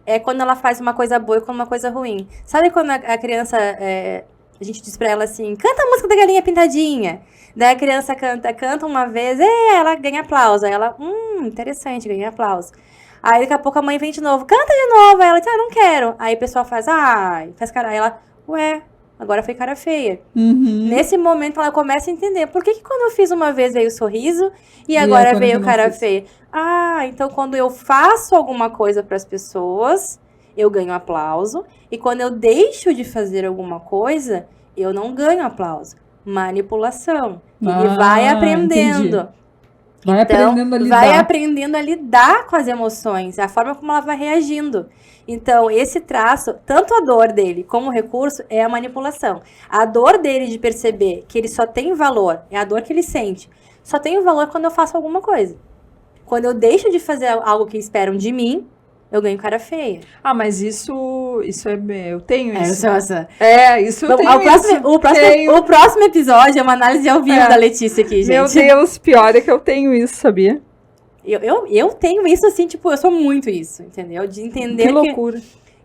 é quando ela faz uma coisa boa e quando uma coisa ruim. Sabe quando a criança... a gente diz pra ela assim, canta a música da galinha pintadinha. Daí a criança canta uma vez, ela ganha aplauso. Aí ela, interessante, ganha aplauso. Aí daqui a pouco a mãe vem de novo, canta de novo. Aí ela diz, não quero. Aí o pessoal faz cara. Aí ela, agora foi cara feia. Nesse momento ela começa a entender, por que quando eu fiz uma vez veio o sorriso e agora veio cara feia? Então quando eu faço alguma coisa para as pessoas, eu ganho aplauso. E quando eu deixo de fazer alguma coisa, eu não ganho aplauso. Manipulação. Ele vai aprendendo. Entendi. Vai aprendendo a lidar. Vai aprendendo a lidar com as emoções, a forma como ela vai reagindo. Então, esse traço, tanto a dor dele como o recurso, é a manipulação. A dor dele de perceber que ele só tem valor, é a dor que ele sente. Só tem valor quando eu faço alguma coisa. Quando eu deixo de fazer algo que esperam de mim, eu ganho cara feia. Mas isso eu tenho isso. Isso eu tenho. O próximo episódio é uma análise ao vivo da Letícia aqui, gente. Meu Deus, pior é que eu tenho isso, sabia? Eu tenho isso, assim, tipo, eu sou muito isso, entendeu? De entender que loucura.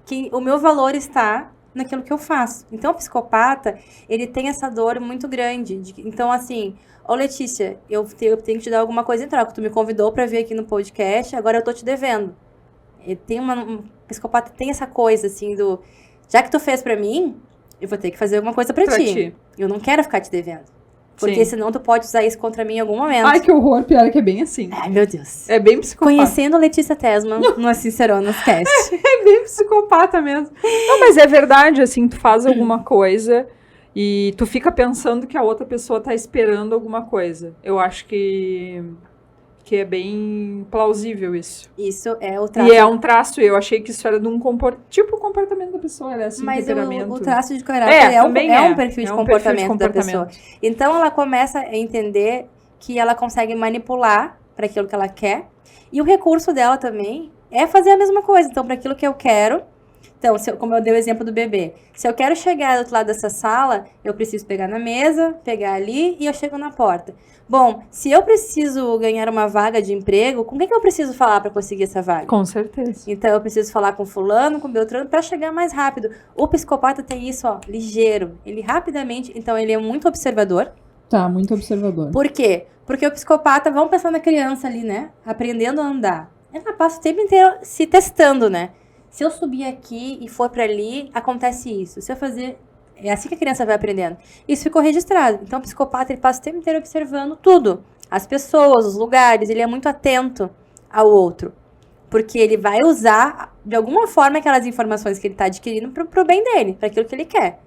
Que o meu valor está naquilo que eu faço. Então, o psicopata, ele tem essa dor muito grande. Então, assim, Letícia, eu tenho que te dar alguma coisa em troca. Tu me convidou pra vir aqui no podcast, agora eu tô te devendo. Um psicopata tem essa coisa, assim, já que tu fez pra mim, eu vou ter que fazer alguma coisa pra ti. Eu não quero ficar te devendo. Porque senão tu pode usar isso contra mim em algum momento. Ai, que horror. Pior é que é bem assim. Ai, meu Deus. É bem psicopata. Conhecendo Letícia Tesman no Sinceronas Cast. É bem psicopata mesmo. Não, mas é verdade, assim, tu faz alguma coisa e tu fica pensando que a outra pessoa tá esperando alguma coisa. Eu acho que é bem plausível isso. Isso é o traço. E é um traço, eu achei que isso era de um tipo o comportamento da pessoa, era assim, mas temperamento. O traço de caráter é um perfil de comportamento da pessoa. Então ela começa a entender que ela consegue manipular para aquilo que ela quer, e o recurso dela também é fazer a mesma coisa. Então, para aquilo que eu quero, então, como eu dei o exemplo do bebê, se eu quero chegar do outro lado dessa sala, eu preciso pegar na mesa, pegar ali e eu chego na porta. Bom, se eu preciso ganhar uma vaga de emprego, com quem que eu preciso falar para conseguir essa vaga? Com certeza. Então, eu preciso falar com fulano, com beltrano, para chegar mais rápido. O psicopata tem isso, ligeiro. Ele rapidamente, então ele é muito observador. Tá, muito observador. Por quê? Porque o psicopata, vamos pensar na criança ali, né? Aprendendo a andar. Ela passa o tempo inteiro se testando, né? Se eu subir aqui e for para ali, acontece isso. Se eu fazer... É assim que a criança vai aprendendo. Isso ficou registrado. Então, o psicopata, ele passa o tempo inteiro observando tudo. As pessoas, os lugares. Ele é muito atento ao outro. Porque ele vai usar, de alguma forma, aquelas informações que ele está adquirindo pro bem dele, para aquilo que ele quer.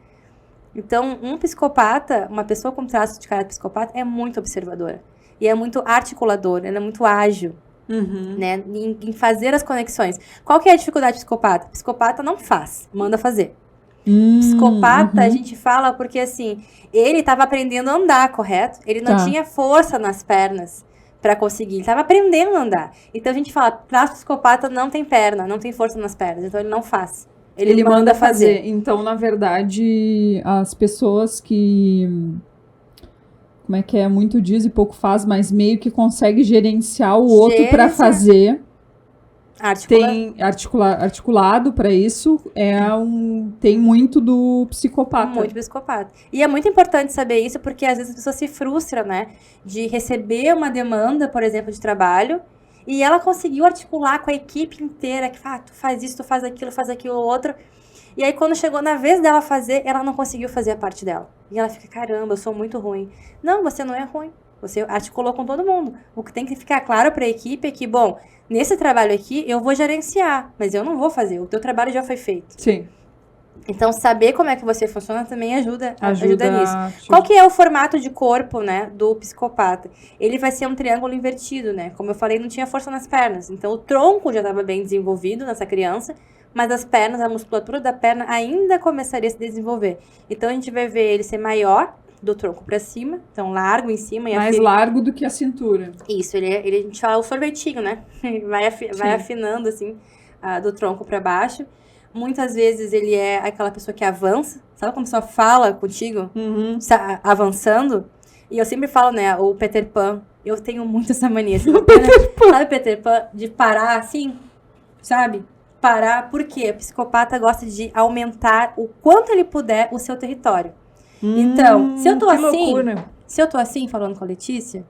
Então, um psicopata, uma pessoa com traço de caráter psicopata, é muito observadora. E é muito articuladora, ela é muito ágil, né? Em fazer as conexões. Qual que é a dificuldade do psicopata? Psicopata não faz, manda fazer. Psicopata, a gente fala porque, assim, ele estava aprendendo a andar, correto? Ele não tinha força nas pernas para conseguir, ele estava aprendendo a andar. Então, a gente fala, traço psicopata não tem perna, não tem força nas pernas, então ele não faz. Ele manda fazer. Então, na verdade, as pessoas que... Como é que é? Muito diz e pouco faz, mas meio que consegue gerenciar o outro para fazer. Tem articulado para isso. Tem muito do psicopata. Muito psicopata. E é muito importante saber isso, porque às vezes a pessoa se frustra, né? De receber uma demanda, por exemplo, de trabalho, e ela conseguiu articular com a equipe inteira, que fala, tu faz isso, tu faz aquilo, outro. E aí, quando chegou na vez dela fazer, ela não conseguiu fazer a parte dela. E ela fica, caramba, eu sou muito ruim. Não, você não é ruim. Você articulou com todo mundo. O que tem que ficar claro para a equipe é que, bom, nesse trabalho aqui, eu vou gerenciar, mas eu não vou fazer. O teu trabalho já foi feito. Sim. Então, saber como é que você funciona também ajuda nisso. Qual que é o formato de corpo, né, do psicopata? Ele vai ser um triângulo invertido, né? Como eu falei, não tinha força nas pernas. Então, o tronco já estava bem desenvolvido nessa criança, mas as pernas, a musculatura da perna ainda começaria a se desenvolver. Então, a gente vai ver ele ser maior do tronco para cima, então largo em cima. Mais largo do que a cintura. Isso, a gente fala o sorvetinho, né? Vai afinando, assim, do tronco para baixo. Muitas vezes ele é aquela pessoa que avança. Sabe quando a pessoa fala contigo? Avançando? E eu sempre falo, né, o Peter Pan. Eu tenho muito essa mania. Sabe o Peter Pan? De parar assim, sabe? Parar, porque o psicopata gosta de aumentar o quanto ele puder o seu território. Então, se eu tô assim, falando com a Letícia,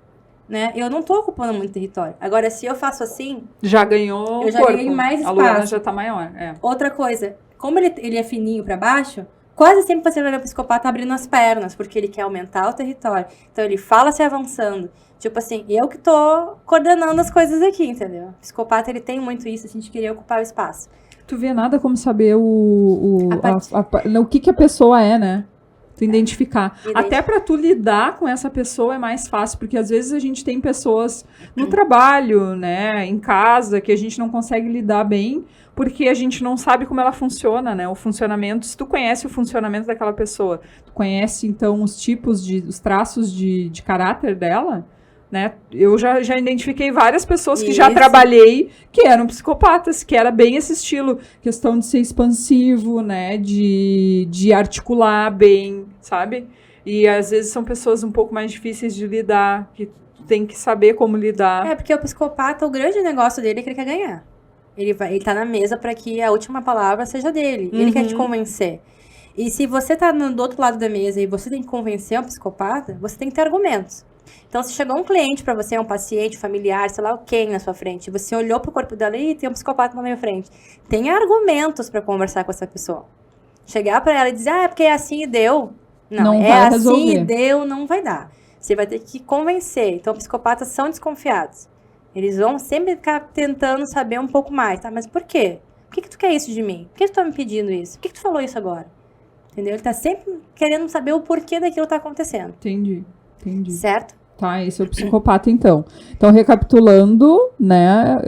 né, eu não tô ocupando muito território. Agora, se eu faço assim... Já ganhou eu já ganhei mais espaço. A Luana já tá maior, Outra coisa, como ele é fininho pra baixo, quase sempre você vai ver o psicopata abrindo as pernas, porque ele quer aumentar o território. Então, ele fala se avançando. Tipo assim, eu que tô coordenando as coisas aqui, entendeu? O psicopata, ele tem muito isso, assim, de querer ocupar o espaço. Tu vê nada como saber o que a pessoa é, né? Tu identificar. Até pra tu lidar com essa pessoa é mais fácil, porque às vezes a gente tem pessoas no trabalho, né, em casa, que a gente não consegue lidar bem, porque a gente não sabe como ela funciona, né, o funcionamento. Se tu conhece o funcionamento daquela pessoa, tu conhece, então, os traços de caráter dela, né, eu já identifiquei várias pessoas que já trabalhei que eram psicopatas, que era bem esse estilo, questão de ser expansivo, né, de articular bem, sabe? E às vezes são pessoas um pouco mais difíceis de lidar, que tem que saber como lidar. Porque o psicopata, o grande negócio dele é que ele quer ganhar. Ele tá na mesa para que a última palavra seja dele. Ele quer te convencer. E se você tá do outro lado da mesa e você tem que convencer um psicopata, você tem que ter argumentos. Então, se chegou um cliente pra você, um paciente, familiar, sei lá quem na sua frente, você olhou pro corpo dela e tem um psicopata na minha frente. Tem argumentos pra conversar com essa pessoa. Chegar pra ela e dizer, é porque é assim e deu. Não é assim resolver. E deu, não vai dar. Você vai ter que convencer. Então, psicopatas são desconfiados. Eles vão sempre ficar tentando saber um pouco mais, tá? Mas por quê? Por que tu quer isso de mim? Por que tu tá me pedindo isso? Por que tu falou isso agora? Entendeu? Ele tá sempre querendo saber o porquê daquilo tá acontecendo. Entendi. Certo? Tá, esse é o psicopata, então. Então, recapitulando, né,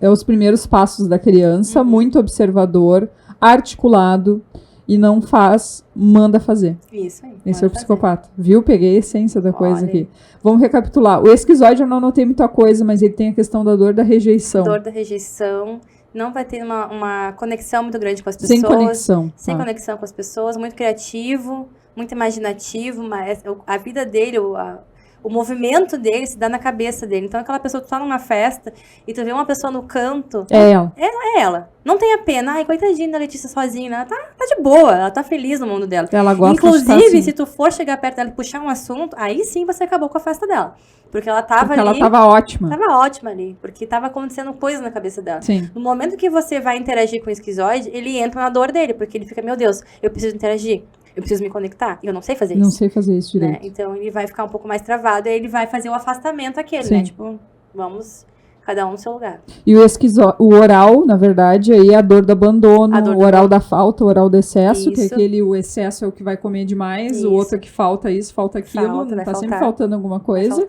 os primeiros passos da criança, muito observador, articulado, e não faz, manda fazer. Isso aí. Esse é o psicopata. Viu? Peguei a essência da coisa aqui. Vamos recapitular. O esquizoide eu não anotei muita coisa, mas ele tem a questão da dor da rejeição. Dor da rejeição. Não vai ter uma conexão muito grande com as pessoas. Sem conexão com as pessoas. Muito criativo, muito imaginativo. Mas a vida dele, o movimento dele se dá na cabeça dele. Então, aquela pessoa que tá numa festa e tu vê uma pessoa no canto... É ela. É ela. Não tenha pena. Ai, coitadinha da Letícia sozinha. Ela tá de boa. Ela tá feliz no mundo dela. Ela gosta Inclusive, de estar assim. Se tu for chegar perto dela e puxar um assunto, aí sim você acabou com a festa dela. Porque ela tava ali... ela tava ótima. Tava ótima ali. Porque tava acontecendo coisa na cabeça dela. Sim. No momento que você vai interagir com o esquizoide, ele entra na dor dele. Porque ele fica, meu Deus, eu preciso interagir. Eu preciso me conectar. E eu não sei fazer isso. Não sei fazer isso direito. Né? Então, ele vai ficar um pouco mais travado. E aí ele vai fazer o afastamento aquele, Sim. né? Tipo, vamos Cada um no seu lugar. E o oral, na verdade, aí é a dor do abandono, o oral da falta, o oral do excesso, isso. Que o excesso é o que vai comer demais, isso. O outro é que falta isso, falta aquilo, tá sempre faltando alguma coisa.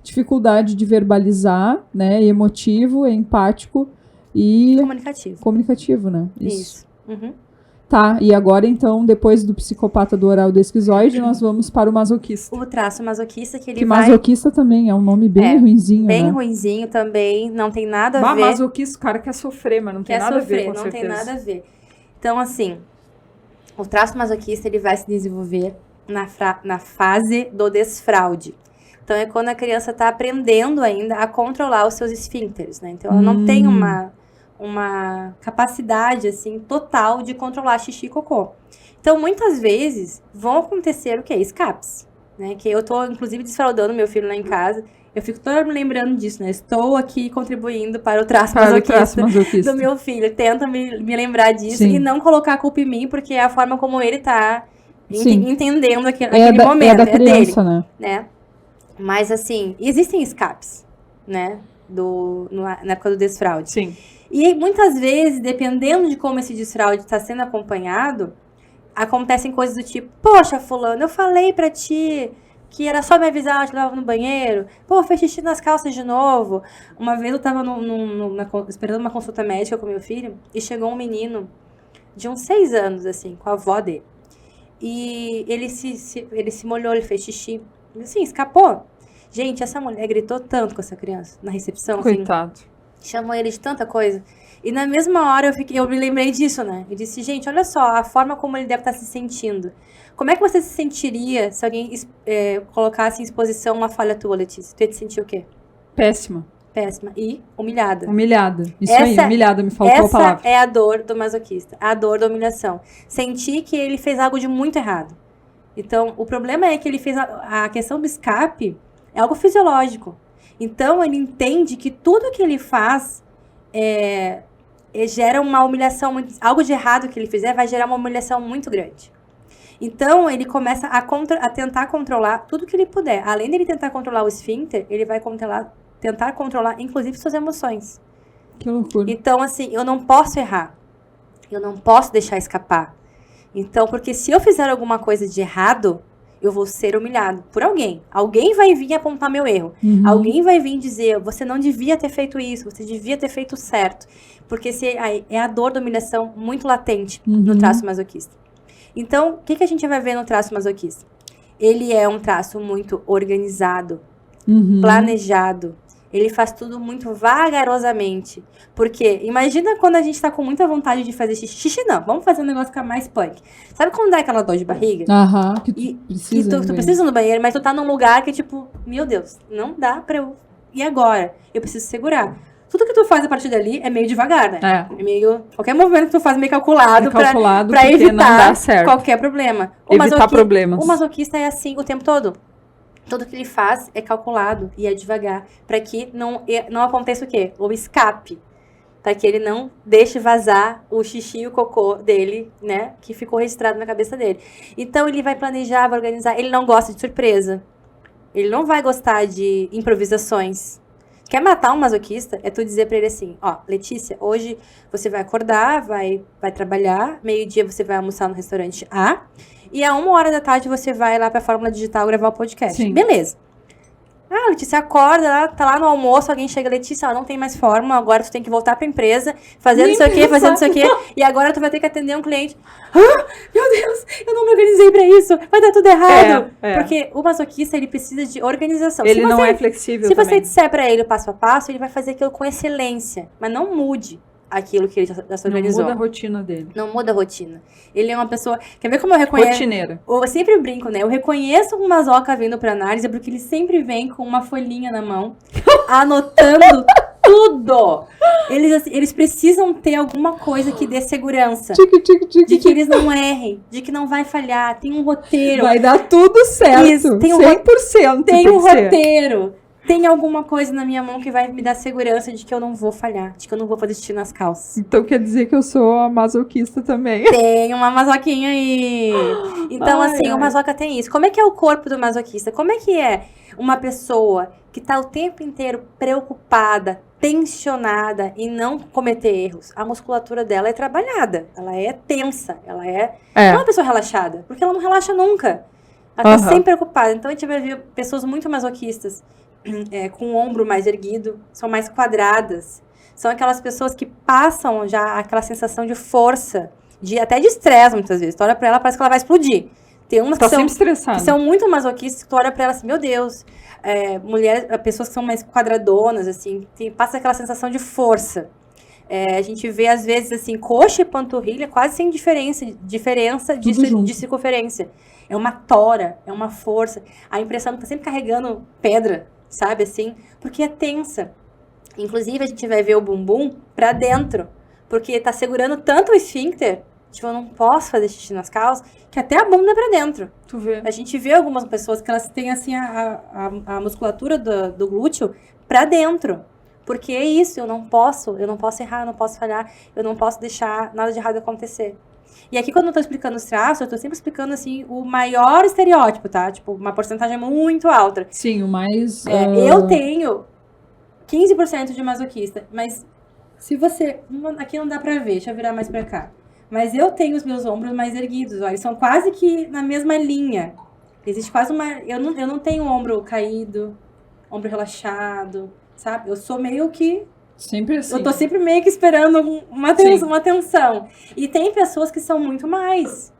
Dificuldade de verbalizar, né, emotivo, empático e... Comunicativo, né? Isso. Uhum. Tá, e agora então, depois do psicopata do oral e do esquizoide, nós vamos para o masoquista. O traço masoquista que ele que masoquista também é um nome bem ruinzinho, bem né? ruinzinho também, não tem nada a ver. Masoquista, o cara quer sofrer, mas não tem nada a ver, com não certeza. Tem nada a ver. Então, assim, o traço masoquista, ele vai se desenvolver na fase do desfraude. Então, é quando a criança está aprendendo ainda a controlar os seus esfíncteres, né? Então, ela não tem uma capacidade, assim, total de controlar xixi e cocô. Então, muitas vezes, vão acontecer o quê? Escapes, né? Que eu tô, inclusive, desfraudando meu filho lá em casa. Eu fico toda me lembrando disso, né? Estou aqui contribuindo para o traço masoquista do meu filho. Tento me lembrar disso e não colocar a culpa em mim, porque é a forma como ele tá entendendo aquele momento. É da criança, dele, né? Mas, assim, existem escapes, né? Na época do desfraude. Sim. E muitas vezes, dependendo de como esse desfraude está sendo acompanhado, acontecem coisas do tipo, poxa, fulano, eu falei pra ti que era só me avisar, eu te levava no banheiro. Pô, fez xixi nas calças de novo. Uma vez eu tava esperando uma consulta médica com meu filho e chegou um menino de uns 6 anos, assim, com a avó dele. E ele se molhou, ele fez xixi. Assim, escapou. Gente, essa mulher gritou tanto com essa criança na recepção. Coitado. Assim, chamou ele de tanta coisa. E na mesma hora eu me lembrei disso, né? Eu disse, gente, olha só, a forma como ele deve estar se sentindo. Como é que você se sentiria se alguém colocasse em exposição uma falha tua, Letícia? Tu ia te sentir o quê? Péssima. E humilhada. Humilhada, me faltou a palavra. Essa é a dor do masoquista, a dor da humilhação. Sentir que ele fez algo de muito errado. Então, o problema é que ele fez a questão do escape é algo fisiológico. Então, ele entende que tudo que ele faz gera uma humilhação, algo de errado que ele fizer vai gerar uma humilhação muito grande. Então, ele começa a tentar controlar tudo que ele puder. Além de ele tentar controlar o esfíncter, ele vai tentar controlar, inclusive, suas emoções. Que loucura. Então, assim, eu não posso errar. Eu não posso deixar escapar. Então, porque se eu fizer alguma coisa de errado, eu vou ser humilhado por alguém. Alguém vai vir apontar meu erro. Uhum. Alguém vai vir dizer, você não devia ter feito isso, você devia ter feito certo. Porque é a dor da humilhação muito latente no traço masoquista. Então, o que a gente vai ver no traço masoquista? Ele é um traço muito organizado, planejado. Ele faz tudo muito vagarosamente. Porque, imagina quando a gente tá com muita vontade de fazer xixi. Xixi não, vamos fazer um negócio que é mais punk. Sabe quando dá aquela dor de barriga? Que tu precisa ir no banheiro, mas tu tá num lugar que, tipo, meu Deus, não dá pra eu... E agora? Eu preciso segurar. Tudo que tu faz a partir dali é meio devagar, né? É meio... Qualquer movimento que tu faz é meio calculado pra evitar qualquer problema. Problemas. O masoquista é assim o tempo todo. Tudo que ele faz é calculado e é devagar. Para que não aconteça o quê? O escape. Para que ele não deixe vazar o xixi e o cocô dele, né? Que ficou registrado na cabeça dele. Então, ele vai planejar, vai organizar. Ele não gosta de surpresa. Ele não vai gostar de improvisações. Quer matar um masoquista? É tu dizer pra ele assim, ó, Letícia, hoje você vai acordar, vai trabalhar, meio-dia você vai almoçar no restaurante A, e a 1h da tarde você vai lá pra Fórmula Digital gravar o podcast. Sim. Beleza. Ah, Letícia, acorda, tá lá no almoço, alguém chega, Letícia, não tem mais fórmula, agora tu tem que voltar pra empresa, fazendo isso aqui, e agora tu vai ter que atender um cliente. Ah, meu Deus, eu não me organizei pra isso, vai dar tudo errado. Porque o masoquista, ele precisa de organização. Ele não é flexível também. Se você disser pra ele o passo a passo, ele vai fazer aquilo com excelência, mas não mude aquilo que ele já se organizou. Não muda a rotina dele. Não muda a rotina. Ele é uma pessoa... Quer ver como eu reconheço? Rotineira. Eu sempre brinco, né? Eu reconheço um masoca vindo pra análise porque ele sempre vem com uma folhinha na mão, anotando tudo. Eles precisam ter alguma coisa que dê segurança. De que eles não errem, de que não vai falhar. Tem um roteiro. Vai dar tudo certo. Isso, tem 100%. Tem um roteiro. tem alguma coisa na minha mão que vai me dar segurança de que eu não vou falhar, de que eu não vou fazer xixi nas calças. Então quer dizer que eu sou a masoquista também. Tem uma masoquinha aí. Então, assim, o masoca tem isso. Como é que é o corpo do masoquista? Como é que é uma pessoa que tá o tempo inteiro preocupada, tensionada em não cometer erros? A musculatura dela é trabalhada, ela é tensa, ela não é uma pessoa relaxada, porque ela não relaxa nunca. Ela tá sempre preocupada. Então, a gente vai ver pessoas muito masoquistas, com o ombro mais erguido, são mais quadradas. São aquelas pessoas que passam já aquela sensação de força, até de estresse, muitas vezes. Tu olha pra ela, parece que ela vai explodir. Tem umas que são muito masoquistas, que tu olha pra ela assim, meu Deus. Pessoas que são mais quadradonas, assim, passa aquela sensação de força. A gente vê, às vezes, assim, coxa e panturrilha quase sem diferença de circunferência. É uma tora, é uma força. A impressão que tá sempre carregando pedra, sabe, assim, porque é tensa. Inclusive, a gente vai ver o bumbum pra dentro, porque tá segurando tanto o esfíncter, tipo, eu não posso fazer xixi nas calças, que até a bunda é pra dentro. Tu vê. A gente vê algumas pessoas que elas têm, assim, a musculatura do glúteo pra dentro. Porque é isso, eu não posso errar, eu não posso falhar, eu não posso deixar nada de errado acontecer. E aqui, quando eu tô explicando os traços, eu tô sempre explicando, assim, o maior estereótipo, tá? Tipo, uma porcentagem muito alta. Sim, o mais... Eu tenho 15% de masoquista, mas se você... Aqui não dá pra ver, deixa eu virar mais pra cá. Mas eu tenho os meus ombros mais erguidos, ó, eles são quase que na mesma linha. Existe quase uma... Eu não tenho ombro caído, ombro relaxado, sabe? Eu sou meio que... Sempre assim. Eu tô sempre meio que esperando uma atenção. E tem pessoas que são muito mais.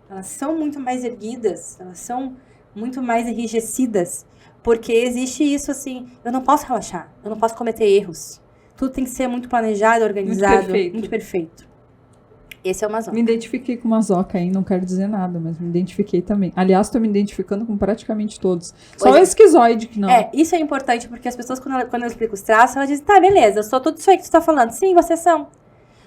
Elas são muito mais erguidas, elas são muito mais enrijecidas. Porque existe isso, assim, eu não posso relaxar, eu não posso cometer erros. Tudo tem que ser muito planejado, organizado, muito perfeito. Esse é o masoca. Me identifiquei com masoca, hein? Não quero dizer nada, mas me identifiquei também. Aliás, tô me identificando com praticamente todos. Só o esquizoide que não. Isso é importante, porque as pessoas, quando eu explico os traços, elas dizem, tá, beleza, eu sou tudo isso aí que tu tá falando. Sim, vocês são.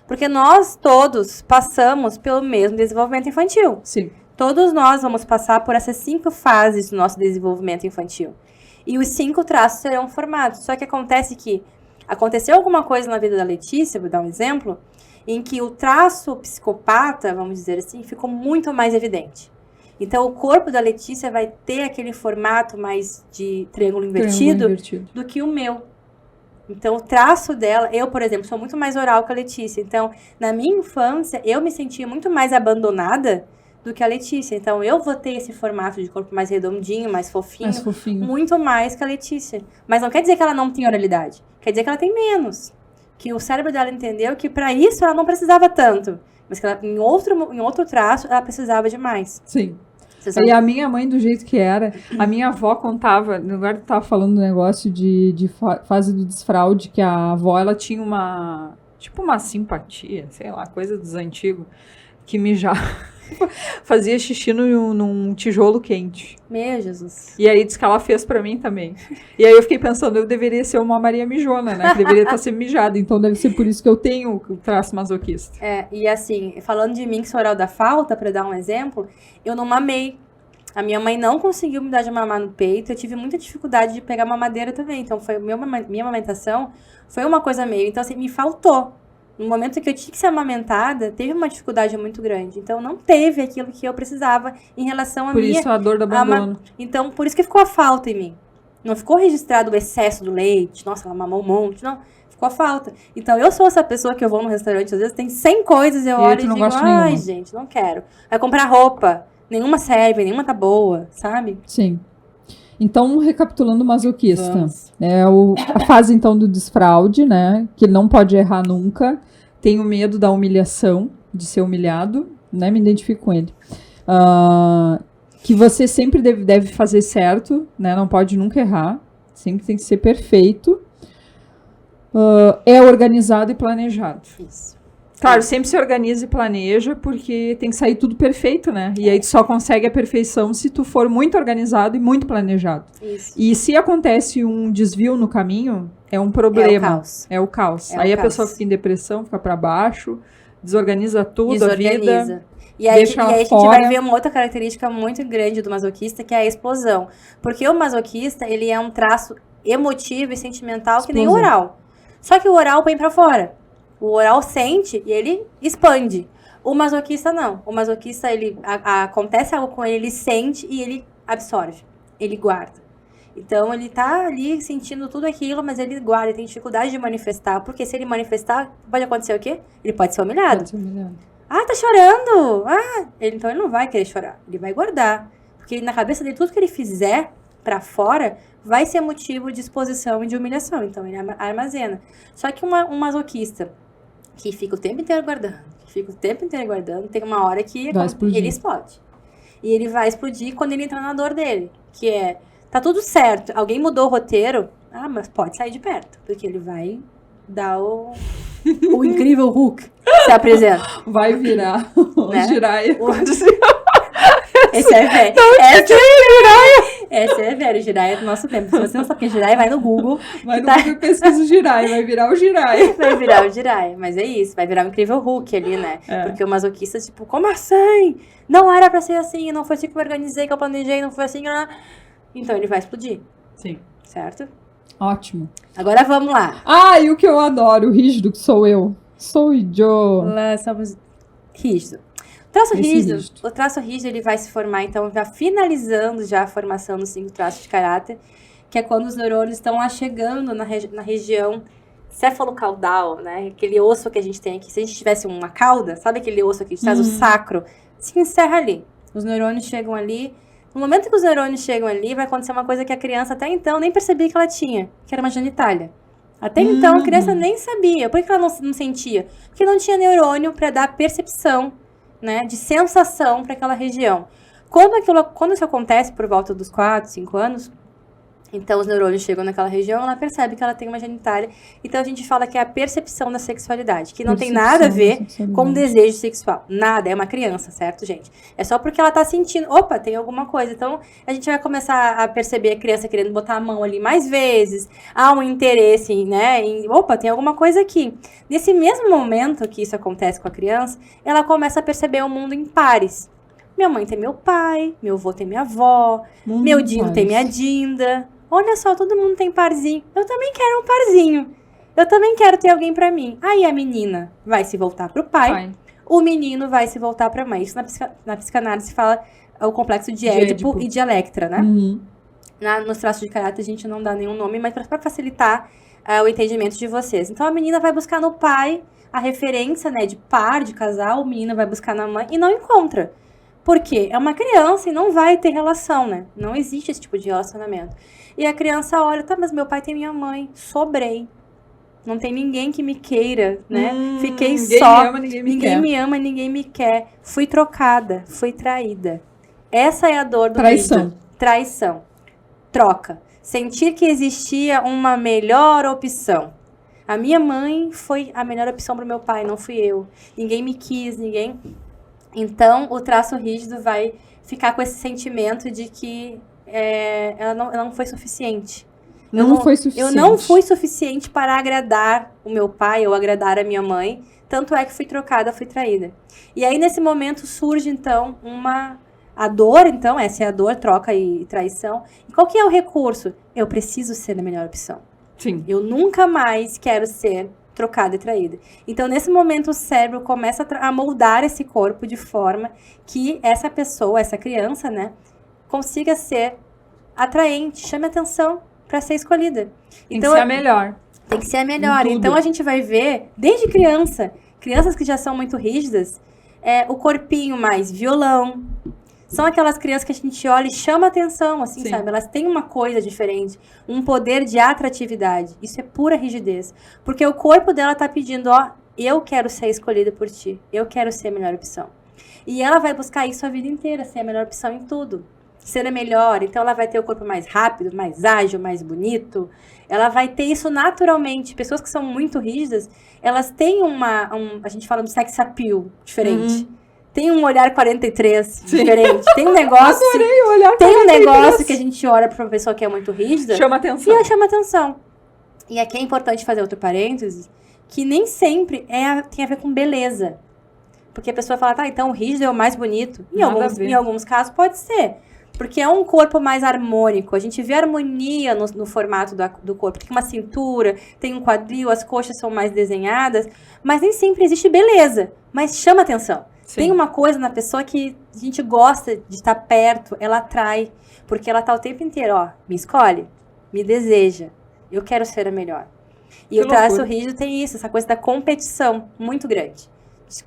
Porque nós todos passamos pelo mesmo desenvolvimento infantil. Sim. Todos nós vamos passar por essas 5 fases do nosso desenvolvimento infantil. E os 5 traços serão formados. Só que aconteceu alguma coisa na vida da Letícia, vou dar um exemplo, em que o traço psicopata, vamos dizer assim, ficou muito mais evidente. Então, o corpo da Letícia vai ter aquele formato mais de triângulo invertido do que o meu. Então, o traço dela... Eu, por exemplo, sou muito mais oral que a Letícia. Então, na minha infância, eu me sentia muito mais abandonada do que a Letícia. Então, eu vou ter esse formato de corpo mais redondinho, mais fofinho. Muito mais que a Letícia. Mas não quer dizer que ela não tem oralidade. Quer dizer que ela tem menos. Que o cérebro dela entendeu que para isso ela não precisava tanto. Mas que ela, em outro traço, ela precisava de mais. Sim. E a minha mãe, do jeito que era, a minha avó contava, no lugar de estar falando do negócio de fase do desfraude, que a avó, ela tinha uma simpatia, sei lá, coisa dos antigos, que mijava. Fazia xixi num tijolo quente. Meu Jesus. E aí disse que ela fez pra mim também. E aí eu fiquei pensando, eu deveria ser uma Maria Mijona, né? Que deveria estar sendo mijada. Então deve ser por isso que eu tenho o traço masoquista. E assim, falando de mim que sou oral da falta, pra dar um exemplo, eu não mamei. A minha mãe não conseguiu me dar de mamar no peito. Eu tive muita dificuldade de pegar mamadeira também. Então minha amamentação foi uma coisa meio. Então assim, me faltou. No momento que eu tinha que ser amamentada, teve uma dificuldade muito grande. Então, não teve aquilo que eu precisava em relação a Por isso a dor do abandono. Então, por isso que ficou a falta em mim. Não ficou registrado o excesso do leite. Nossa, ela mamou um monte. Não, ficou a falta. Então, eu sou essa pessoa que eu vou no restaurante, às vezes tem 100 coisas, eu olho e digo, ai, gente, não quero. Vai comprar roupa. Nenhuma serve, nenhuma tá boa, sabe? Sim. Então, recapitulando o masoquista, a fase, então, do desfraude, né, que ele não pode errar nunca, tem o medo da humilhação, de ser humilhado, né, me identifico com ele. Que você sempre deve fazer certo, né, não pode nunca errar, sempre tem que ser perfeito, é organizado e planejado. Isso. Claro, sempre se organiza e planeja, porque tem que sair tudo perfeito, né? E aí tu só consegue a perfeição se tu for muito organizado e muito planejado. Isso. E se acontece um desvio no caminho, é um problema. É o caos. Aí a pessoa fica em depressão, fica pra baixo, desorganiza tudo, a vida. E aí a gente vai ver uma outra característica muito grande do masoquista, que é a explosão. Porque o masoquista, ele é um traço emotivo e sentimental que nem o oral. Só que o oral põe pra fora. O oral sente e ele expande. O masoquista não. O masoquista, acontece algo com ele, ele sente e ele absorve. Ele guarda. Então, ele tá ali sentindo tudo aquilo, mas ele guarda, ele tem dificuldade de manifestar. Porque se ele manifestar, pode acontecer o quê? Ele pode ser humilhado. Pode ser humilhado. Ah, tá chorando! Então ele não vai querer chorar. Ele vai guardar. Porque na cabeça dele, tudo que ele fizer pra fora vai ser motivo de exposição e de humilhação. Então, ele armazena. Só que um masoquista que fica o tempo inteiro guardando, tem uma hora que ele explode. E ele vai explodir quando ele entra na dor dele. Que é, tá tudo certo, alguém mudou o roteiro, mas pode sair de perto. Porque ele vai dar o incrível Hulk se apresenta. Vai virar o Jiraiya. Esse é velho. Esse é velho, o Jiraiya do nosso tempo. Se você não sabe quem é Jiraiya, vai no Google. Google e pesquisa o Jiraiya, vai virar o Jiraiya. Vai virar o Jiraiya, mas é isso, vai virar o incrível Hulk ali, né? Porque o masoquista, tipo, como assim? Não era pra ser assim, não foi assim que eu organizei, que eu planejei, não foi assim. Então ele vai explodir. Sim. Certo? Ótimo. Agora vamos lá. E o que eu adoro, o rígido que sou eu. Sou eu. Lá somos rígido. O traço rígido, ele vai se formar, então, já finalizando já a formação dos 5 traços de caráter, que é quando os neurônios estão lá chegando na região cefalocaudal, né? Aquele osso que a gente tem aqui. Se a gente tivesse uma cauda, sabe aquele osso aqui que traz o sacro? Se encerra ali. Os neurônios chegam ali. No momento que os neurônios chegam ali, vai acontecer uma coisa que a criança até então nem percebia que ela tinha, que era uma genitália. Até então, a criança nem sabia. Por que ela não sentia? Porque não tinha neurônio para dar percepção, né, de sensação para aquela região. Quando isso acontece por volta dos 4, 5 anos, então os neurônios chegam naquela região, ela percebe que ela tem uma genitália. Então a gente fala que é a percepção da sexualidade, que não tem nada a ver com desejo sexual. Nada, é uma criança, certo, gente? É só porque ela tá sentindo, opa, tem alguma coisa. Então a gente vai começar a perceber a criança querendo botar a mão ali mais vezes, há um interesse, né, opa, tem alguma coisa aqui. Nesse mesmo momento que isso acontece com a criança, ela começa a perceber o mundo em pares. Minha mãe tem meu pai, meu avô tem minha avó, meu dindo tem minha dinda. Olha só, todo mundo tem parzinho. Eu também quero um parzinho. Eu também quero ter alguém pra mim. Aí a menina vai se voltar pro pai. O menino vai se voltar pra mãe. Isso na psicanálise fala o complexo de Édipo e de Electra, né? Nos traços de caráter a gente não dá nenhum nome, mas pra facilitar o entendimento de vocês. Então a menina vai buscar no pai a referência, né, de par, de casal. O menino vai buscar na mãe e não encontra. Por quê? É uma criança e não vai ter relação, né? Não existe esse tipo de relacionamento. E a criança olha, tá, mas meu pai tem minha mãe, sobrei. Não tem ninguém que me queira, né? Fiquei só. Ninguém me ama, ninguém me quer. Fui trocada, fui traída. Essa é a dor do traição. Traição. Troca. Sentir que existia uma melhor opção. A minha mãe foi a melhor opção pro meu pai, não fui eu. Ninguém me quis, ninguém... Então, o traço rígido vai ficar com esse sentimento de que ela não foi suficiente. Eu não fui suficiente para agradar o meu pai ou agradar a minha mãe. Tanto é que fui trocada, fui traída. E aí, nesse momento, surge, então, a dor. Então, essa é a dor, troca e traição. E qual que é o recurso? Eu preciso ser a melhor opção. Sim. Eu nunca mais quero ser trocada e traída. Então, nesse momento, o cérebro começa a moldar esse corpo de forma que essa pessoa, essa criança, né, consiga ser atraente, chame atenção para ser escolhida. Tem que ser a melhor. Tem que ser a melhor. Então, a gente vai ver, desde crianças que já são muito rígidas, o corpinho mais violão. São aquelas crianças que a gente olha e chama atenção, assim, sabe? Elas têm uma coisa diferente, um poder de atratividade. Isso é pura rigidez. Porque o corpo dela tá pedindo, eu quero ser escolhida por ti. Eu quero ser a melhor opção. E ela vai buscar isso a vida inteira, ser a melhor opção em tudo. Ser a melhor. Então, ela vai ter o corpo mais rápido, mais ágil, mais bonito. Ela vai ter isso naturalmente. Pessoas que são muito rígidas, elas têm a gente fala do sex appeal diferente. Tem um olhar 43 diferente. Tem um negócio. Adorei o olhar 43. Tem um negócio que a gente olha pra uma pessoa que é muito rígida. Chama atenção. E ela chama atenção. E aqui é importante fazer outro parênteses, que nem sempre tem a ver com beleza. Porque a pessoa fala, tá, então o rígido é o mais bonito. Em alguns casos pode ser. Porque é um corpo mais harmônico. A gente vê harmonia no formato do corpo. Tem uma cintura, tem um quadril, as coxas são mais desenhadas. Mas nem sempre existe beleza. Mas chama atenção. Sim. Tem uma coisa na pessoa que a gente gosta de estar perto, ela atrai. Porque ela tá o tempo inteiro, ó, me escolhe, me deseja. Eu quero ser a melhor. E o traço rígido tem isso, essa coisa da competição muito grande.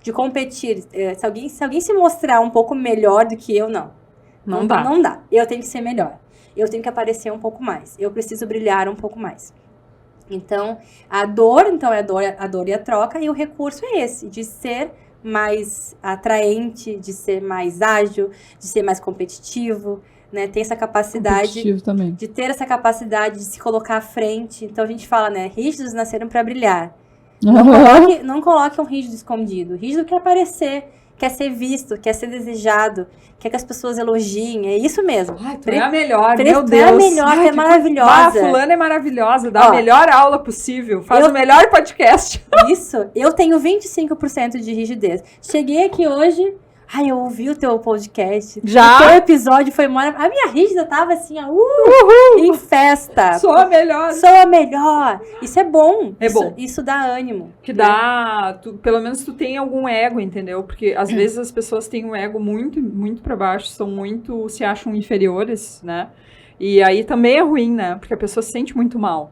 De competir. Se alguém se mostrar um pouco melhor do que eu, não dá. Eu tenho que ser melhor. Eu tenho que aparecer um pouco mais. Eu preciso brilhar um pouco mais. Então, a dor e a troca. E o recurso é esse, de ser mais atraente, de ser mais ágil, de ser mais competitivo, né? Tem essa capacidade de ter essa capacidade de se colocar à frente. Então, a gente fala, né? Rígidos nasceram para brilhar. Não coloque um rígido escondido. O rígido quer aparecer, quer ser visto, quer ser desejado, quer que as pessoas elogiem. É isso mesmo. Ai, tu é a melhor, meu Deus. Tu é a melhor, tu é maravilhosa. Fulana é maravilhosa, dá a melhor aula possível, faz o melhor podcast. Isso, eu tenho 25% de rigidez. Cheguei aqui hoje... Ai, eu ouvi o teu podcast. Já? O teu episódio foi maravilhoso. A minha rígida tava assim, ó, em festa. Sou a melhor. Sou a melhor. Isso é bom. Bom. Isso dá ânimo. Que dá... pelo menos tu tem algum ego, entendeu? Porque às vezes as pessoas têm um ego muito, muito pra baixo, se acham inferiores, né? E aí também é ruim, né? Porque a pessoa se sente muito mal.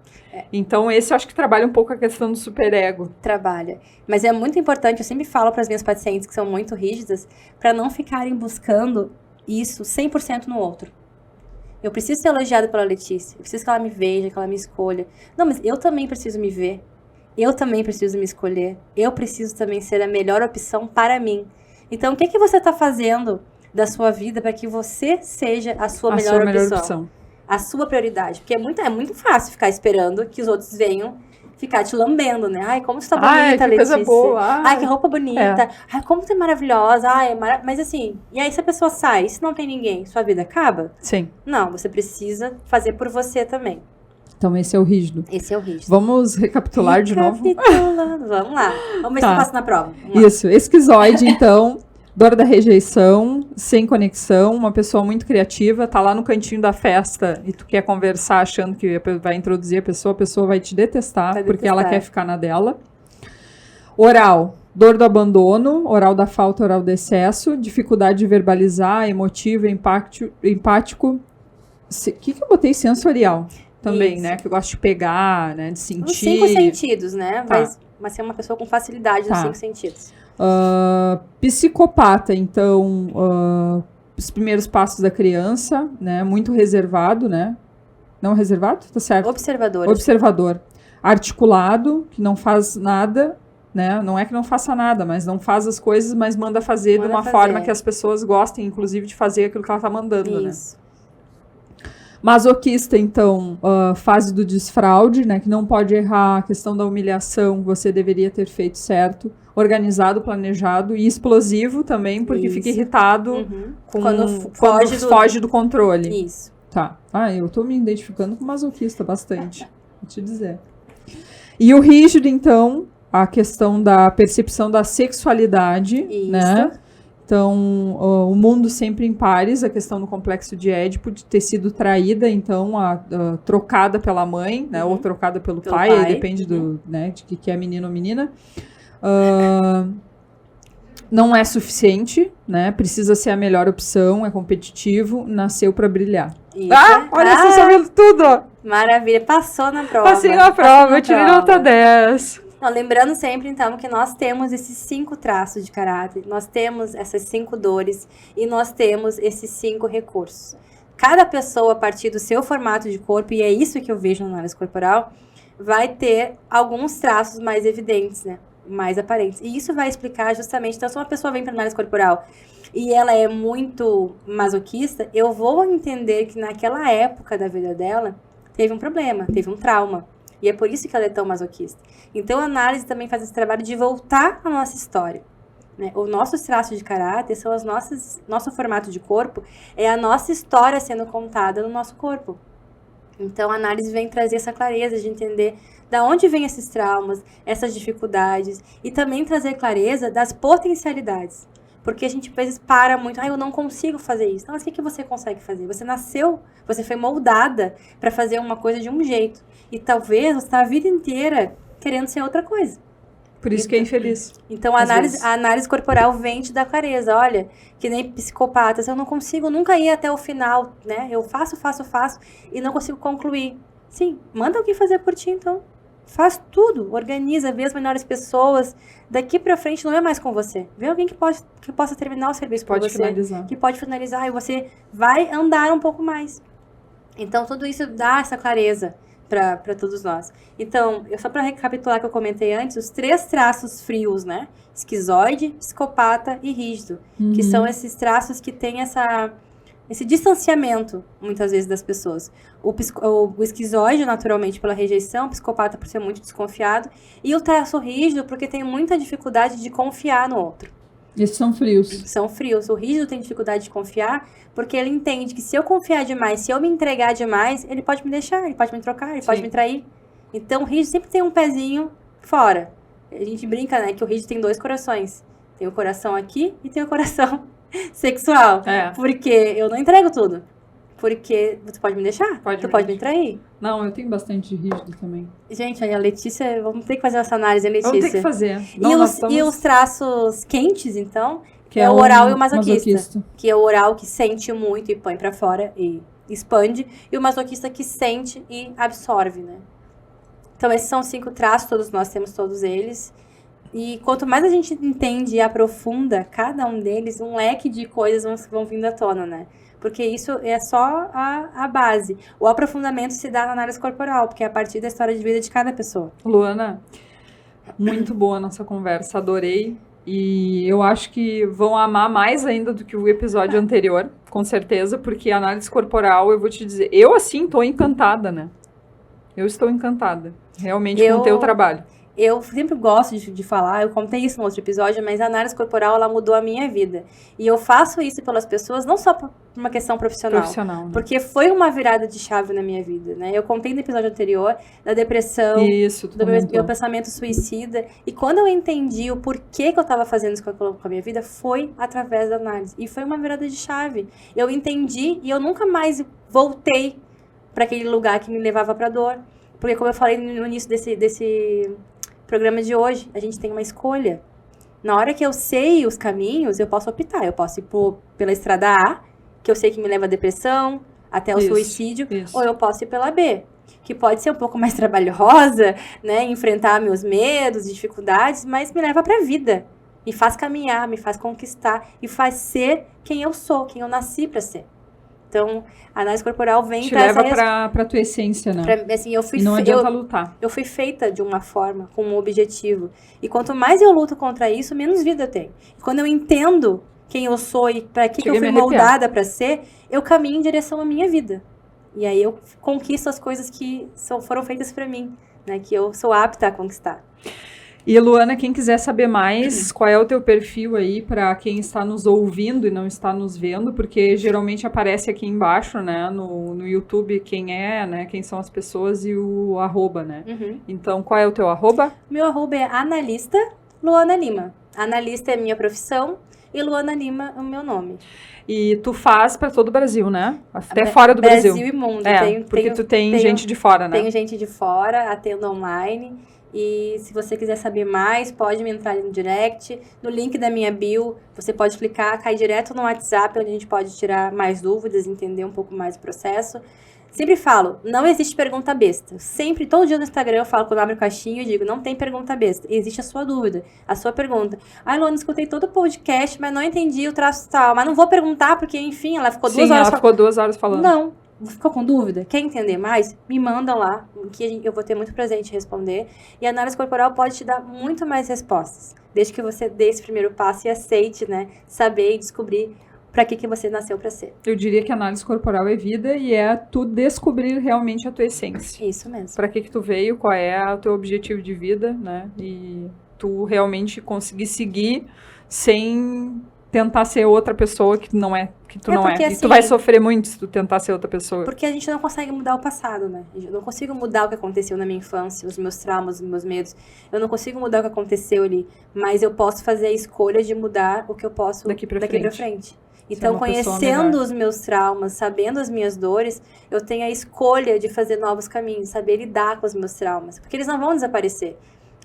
Então, esse eu acho que trabalha um pouco a questão do superego. Trabalha. Mas é muito importante, eu sempre falo para as minhas pacientes que são muito rígidas, para não ficarem buscando isso 100% no outro. Eu preciso ser elogiada pela Letícia, eu preciso que ela me veja, que ela me escolha. Não, mas eu também preciso me ver. Eu também preciso me escolher. Eu preciso também ser a melhor opção para mim. Então, o que você está fazendo da sua vida para que você seja a sua melhor opção? A sua prioridade. Porque é muito fácil ficar esperando que os outros venham ficar te lambendo, né? Ai, como você tá bonita, Letícia. Coisa boa. Ai, que roupa bonita. Ai, como você é maravilhosa. Ai, mas assim, e aí se a pessoa sai, se não tem ninguém, sua vida acaba? Sim. Não, você precisa fazer por você também. Então, esse é o rígido. Esse é o rígido. Vamos recapitular de novo? Vamos lá. Vamos ver se eu passo na prova. Isso, esquizoide, então... Dor da rejeição, sem conexão, uma pessoa muito criativa, tá lá no cantinho da festa e tu quer conversar achando que vai introduzir a pessoa vai te detestar, porque ela quer ficar na dela. Oral, dor do abandono, oral da falta, oral do excesso, dificuldade de verbalizar, emotivo, empático. O que eu botei? Sensorial também, né? Que eu gosto de pegar, né? De sentir. Os 5 sentidos, né? Tá. Mas ser uma pessoa com facilidade nos 5 sentidos. Psicopata, então, os primeiros passos da criança, né? Muito reservado, né? Não reservado? Tá certo. Observador. Articulado, que não faz nada, né? Não é que não faça nada, mas não faz as coisas, mas manda fazer de uma forma que as pessoas gostem, inclusive, de fazer aquilo que ela tá mandando, isso, né? Masoquista, então, fase do desfraude, né? Que não pode errar, a questão da humilhação, você deveria ter feito certo. Organizado, planejado e explosivo também, porque fica irritado quando foge do controle. Isso. Tá. Eu tô me identificando com masoquista bastante, vou te dizer. E o rígido, então, a questão da percepção da sexualidade, né? Então, o mundo sempre em pares, a questão do complexo de Édipo, de ter sido traída, então, trocada pela mãe, né? Ou trocada pelo pai, aí depende né, de que é menino ou menina. Não é suficiente, né? Precisa ser a melhor opção, é competitivo, nasceu para brilhar. Isso. Olha, você sabendo tudo! Maravilha, passou na prova. Passei na prova, eu tirei nota 10. Então, lembrando sempre, então, que nós temos esses 5 traços de caráter, nós temos essas 5 dores e nós temos esses 5 recursos. Cada pessoa, a partir do seu formato de corpo, e é isso que eu vejo na análise corporal, vai ter alguns traços mais evidentes, né? Mais aparentes. E isso vai explicar justamente, então, se uma pessoa vem para análise corporal e ela é muito masoquista, eu vou entender que naquela época da vida dela teve um problema, teve um trauma. E é por isso que ela é tão masoquista. Então, a análise também faz esse trabalho de voltar à nossa história. Né? Os nossos traços de caráter são nosso formato de corpo, é a nossa história sendo contada no nosso corpo. Então, a análise vem trazer essa clareza de entender da onde vêm esses traumas, essas dificuldades, e também trazer clareza das potencialidades. Porque a gente, às vezes, para muito. Eu não consigo fazer isso. Não, mas o que você consegue fazer? Você nasceu, você foi moldada para fazer uma coisa de um jeito. E talvez você está a vida inteira querendo ser outra coisa. Por isso que é infeliz. Então, a análise corporal vem te dar clareza. Olha, que nem psicopatas, eu não consigo nunca ir até o final, né? Eu faço e não consigo concluir. Sim, manda alguém fazer por ti, então. Faz tudo, organiza, vê as melhores pessoas. Daqui pra frente não é mais com você. Vê alguém que possa terminar o serviço por você. Finalizar. Que pode finalizar e você vai andar um pouco mais. Então, tudo isso dá essa clareza para todos nós. Então, só para recapitular que eu comentei antes, os 3 traços frios, né? Esquizoide, psicopata e rígido. Que são esses traços que têm esse distanciamento, muitas vezes, das pessoas. O esquizoide, naturalmente, pela rejeição, o psicopata por ser muito desconfiado, e o traço rígido porque tem muita dificuldade de confiar no outro. Esses são frios. São frios. O rígido tem dificuldade de confiar porque ele entende que se eu confiar demais, se eu me entregar demais, ele pode me deixar, ele pode me trocar, ele pode me trair. Então, o rígido sempre tem um pezinho fora. A gente brinca, né, que o rígido tem 2 corações. Tem o coração aqui e tem o coração sexual. Porque eu não entrego tudo. Porque você pode me deixar, tu pode me trair. Não, eu tenho bastante rígido também. Gente, aí a Letícia, vamos ter que fazer essa análise, Letícia. Vamos ter que fazer. E os traços quentes, então, que é o oral e o masoquista. Que é o oral que sente muito e põe pra fora e expande. E o masoquista que sente e absorve, né? Então, esses são 5 traços, todos nós temos todos eles. E quanto mais a gente entende e aprofunda cada um deles, um leque de coisas vão vindo à tona, né? Porque isso é só a base. O aprofundamento se dá na análise corporal, porque é a partir da história de vida de cada pessoa. Luana, muito boa a nossa conversa, adorei. E eu acho que vão amar mais ainda do que o episódio anterior, com certeza, porque a análise corporal, eu vou te dizer, eu assim tô encantada, né? Eu estou encantada, realmente, com o teu trabalho. Eu sempre gosto de falar, eu contei isso no outro episódio, mas a análise corporal, ela mudou a minha vida. E eu faço isso pelas pessoas, não só por uma questão profissional. Né? Porque foi uma virada de chave na minha vida, né? Eu contei no episódio anterior da depressão, do meu pensamento suicida. E quando eu entendi o porquê que eu estava fazendo isso com a minha vida, foi através da análise. E foi uma virada de chave. Eu entendi e eu nunca mais voltei para aquele lugar que me levava para dor. Porque, como eu falei no início desse programa de hoje, a gente tem uma escolha. Na hora que eu sei os caminhos, eu posso optar. Eu posso ir pela estrada A, que eu sei que me leva à depressão, até o suicídio, ou eu posso ir pela B, que pode ser um pouco mais trabalhosa, né, enfrentar meus medos, dificuldades, mas me leva para a vida. Me faz caminhar, me faz conquistar e faz ser quem eu sou, quem eu nasci para ser. Então, a análise corporal vem te leva pra tua essência, né? Assim, não adianta lutar. Eu fui feita de uma forma, com um objetivo. E quanto mais eu luto contra isso, menos vida eu tenho. E quando eu entendo quem eu sou e para que eu fui moldada para ser, eu caminho em direção à minha vida. E aí eu conquisto as coisas que foram feitas para mim, né? Que eu sou apta a conquistar. E, Luana, quem quiser saber mais, qual é o teu perfil aí para quem está nos ouvindo e não está nos vendo, porque geralmente aparece aqui embaixo, né, no YouTube, quem é, né, quem são as pessoas e o arroba, né? Então, qual é o teu arroba? Meu arroba é analista Luana Lima. Analista é minha profissão e Luana Lima é o meu nome. E tu faz para todo o Brasil, né? Até fora do Brasil. Brasil e mundo. Porque tu tem gente de fora, né? Tenho gente de fora, atendo online. E se você quiser saber mais, pode me entrar ali no direct. No link da minha bio, você pode clicar, cai direto no WhatsApp, onde a gente pode tirar mais dúvidas, entender um pouco mais o processo. Sempre falo, não existe pergunta besta. Sempre, todo dia no Instagram eu falo, quando eu abro caixinha, eu digo, não tem pergunta besta. Existe a sua dúvida, a sua pergunta. Ai, Luana, escutei todo o podcast, mas não entendi o traço tal. Mas não vou perguntar, porque, enfim, ela ficou 2 horas... Sim, ela ficou 2 horas falando. Não. Ficou com dúvida? Quer entender mais? Me manda lá, que eu vou ter muito prazer em te responder. E a análise corporal pode te dar muito mais respostas. Desde que você dê esse primeiro passo e aceite, né? Saber e descobrir para que você nasceu para ser. Eu diria que a análise corporal é vida e é tu descobrir realmente a tua essência. Isso mesmo. Para que tu veio, qual é o teu objetivo de vida, né? E tu realmente conseguir seguir sem tentar ser outra pessoa que não é, que tu não é. Assim, e tu vai sofrer muito se tu tentar ser outra pessoa. Porque a gente não consegue mudar o passado, né? Eu não consigo mudar o que aconteceu na minha infância, os meus traumas, os meus medos. Eu não consigo mudar o que aconteceu ali, mas eu posso fazer a escolha de mudar o que eu posso daqui pra frente. Então, conhecendo os meus traumas, sabendo as minhas dores, eu tenho a escolha de fazer novos caminhos, saber lidar com os meus traumas, porque eles não vão desaparecer.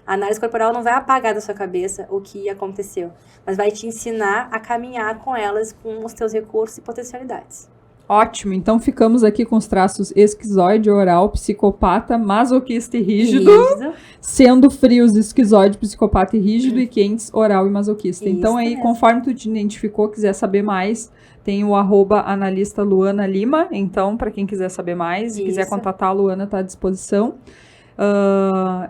A análise corporal não vai apagar da sua cabeça o que aconteceu, mas vai te ensinar a caminhar com elas, com os teus recursos e potencialidades. Ótimo, então ficamos aqui com os traços esquizoide, oral, psicopata, masoquista e rígido. Sendo frios, esquizoide, psicopata e rígido, e quentes, oral e masoquista. Isso então aí, mesmo. Conforme tu te identificou, quiser saber mais, tem o @analista Luana Lima, então para quem quiser saber mais e quiser contatar a Luana, está à disposição.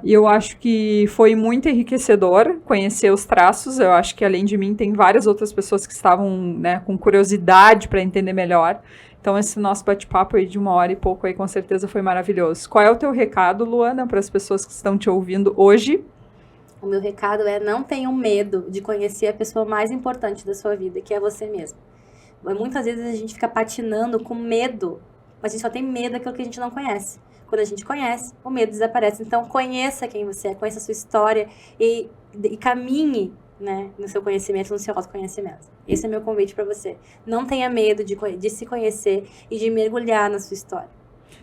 Eu acho que foi muito enriquecedor conhecer os traços. Eu acho que além de mim tem várias outras pessoas que estavam, né, com curiosidade para entender melhor. Então esse nosso bate-papo aí de 1 hora e pouco aí com certeza foi maravilhoso. Qual é o teu recado, Luana, para as pessoas que estão te ouvindo hoje? O meu recado é: não tenham medo de conhecer a pessoa mais importante da sua vida, que é você mesmo. Muitas vezes a gente fica patinando com medo, mas a gente só tem medo daquilo que a gente não conhece. Quando a gente conhece, o medo desaparece. Então, conheça quem você é, conheça a sua história e caminhe, né, no seu conhecimento, no seu autoconhecimento. Esse é meu convite para você. Não tenha medo de se conhecer e de mergulhar na sua história.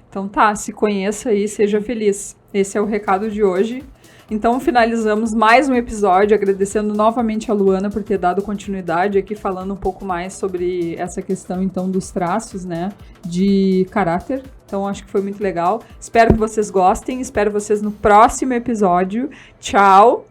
Então tá, se conheça e seja feliz. Esse é o recado de hoje. Então finalizamos mais um episódio, agradecendo novamente a Luana por ter dado continuidade aqui, falando um pouco mais sobre essa questão então dos traços, né, de caráter. Então acho que foi muito legal. Espero que vocês gostem, espero vocês no próximo episódio. Tchau!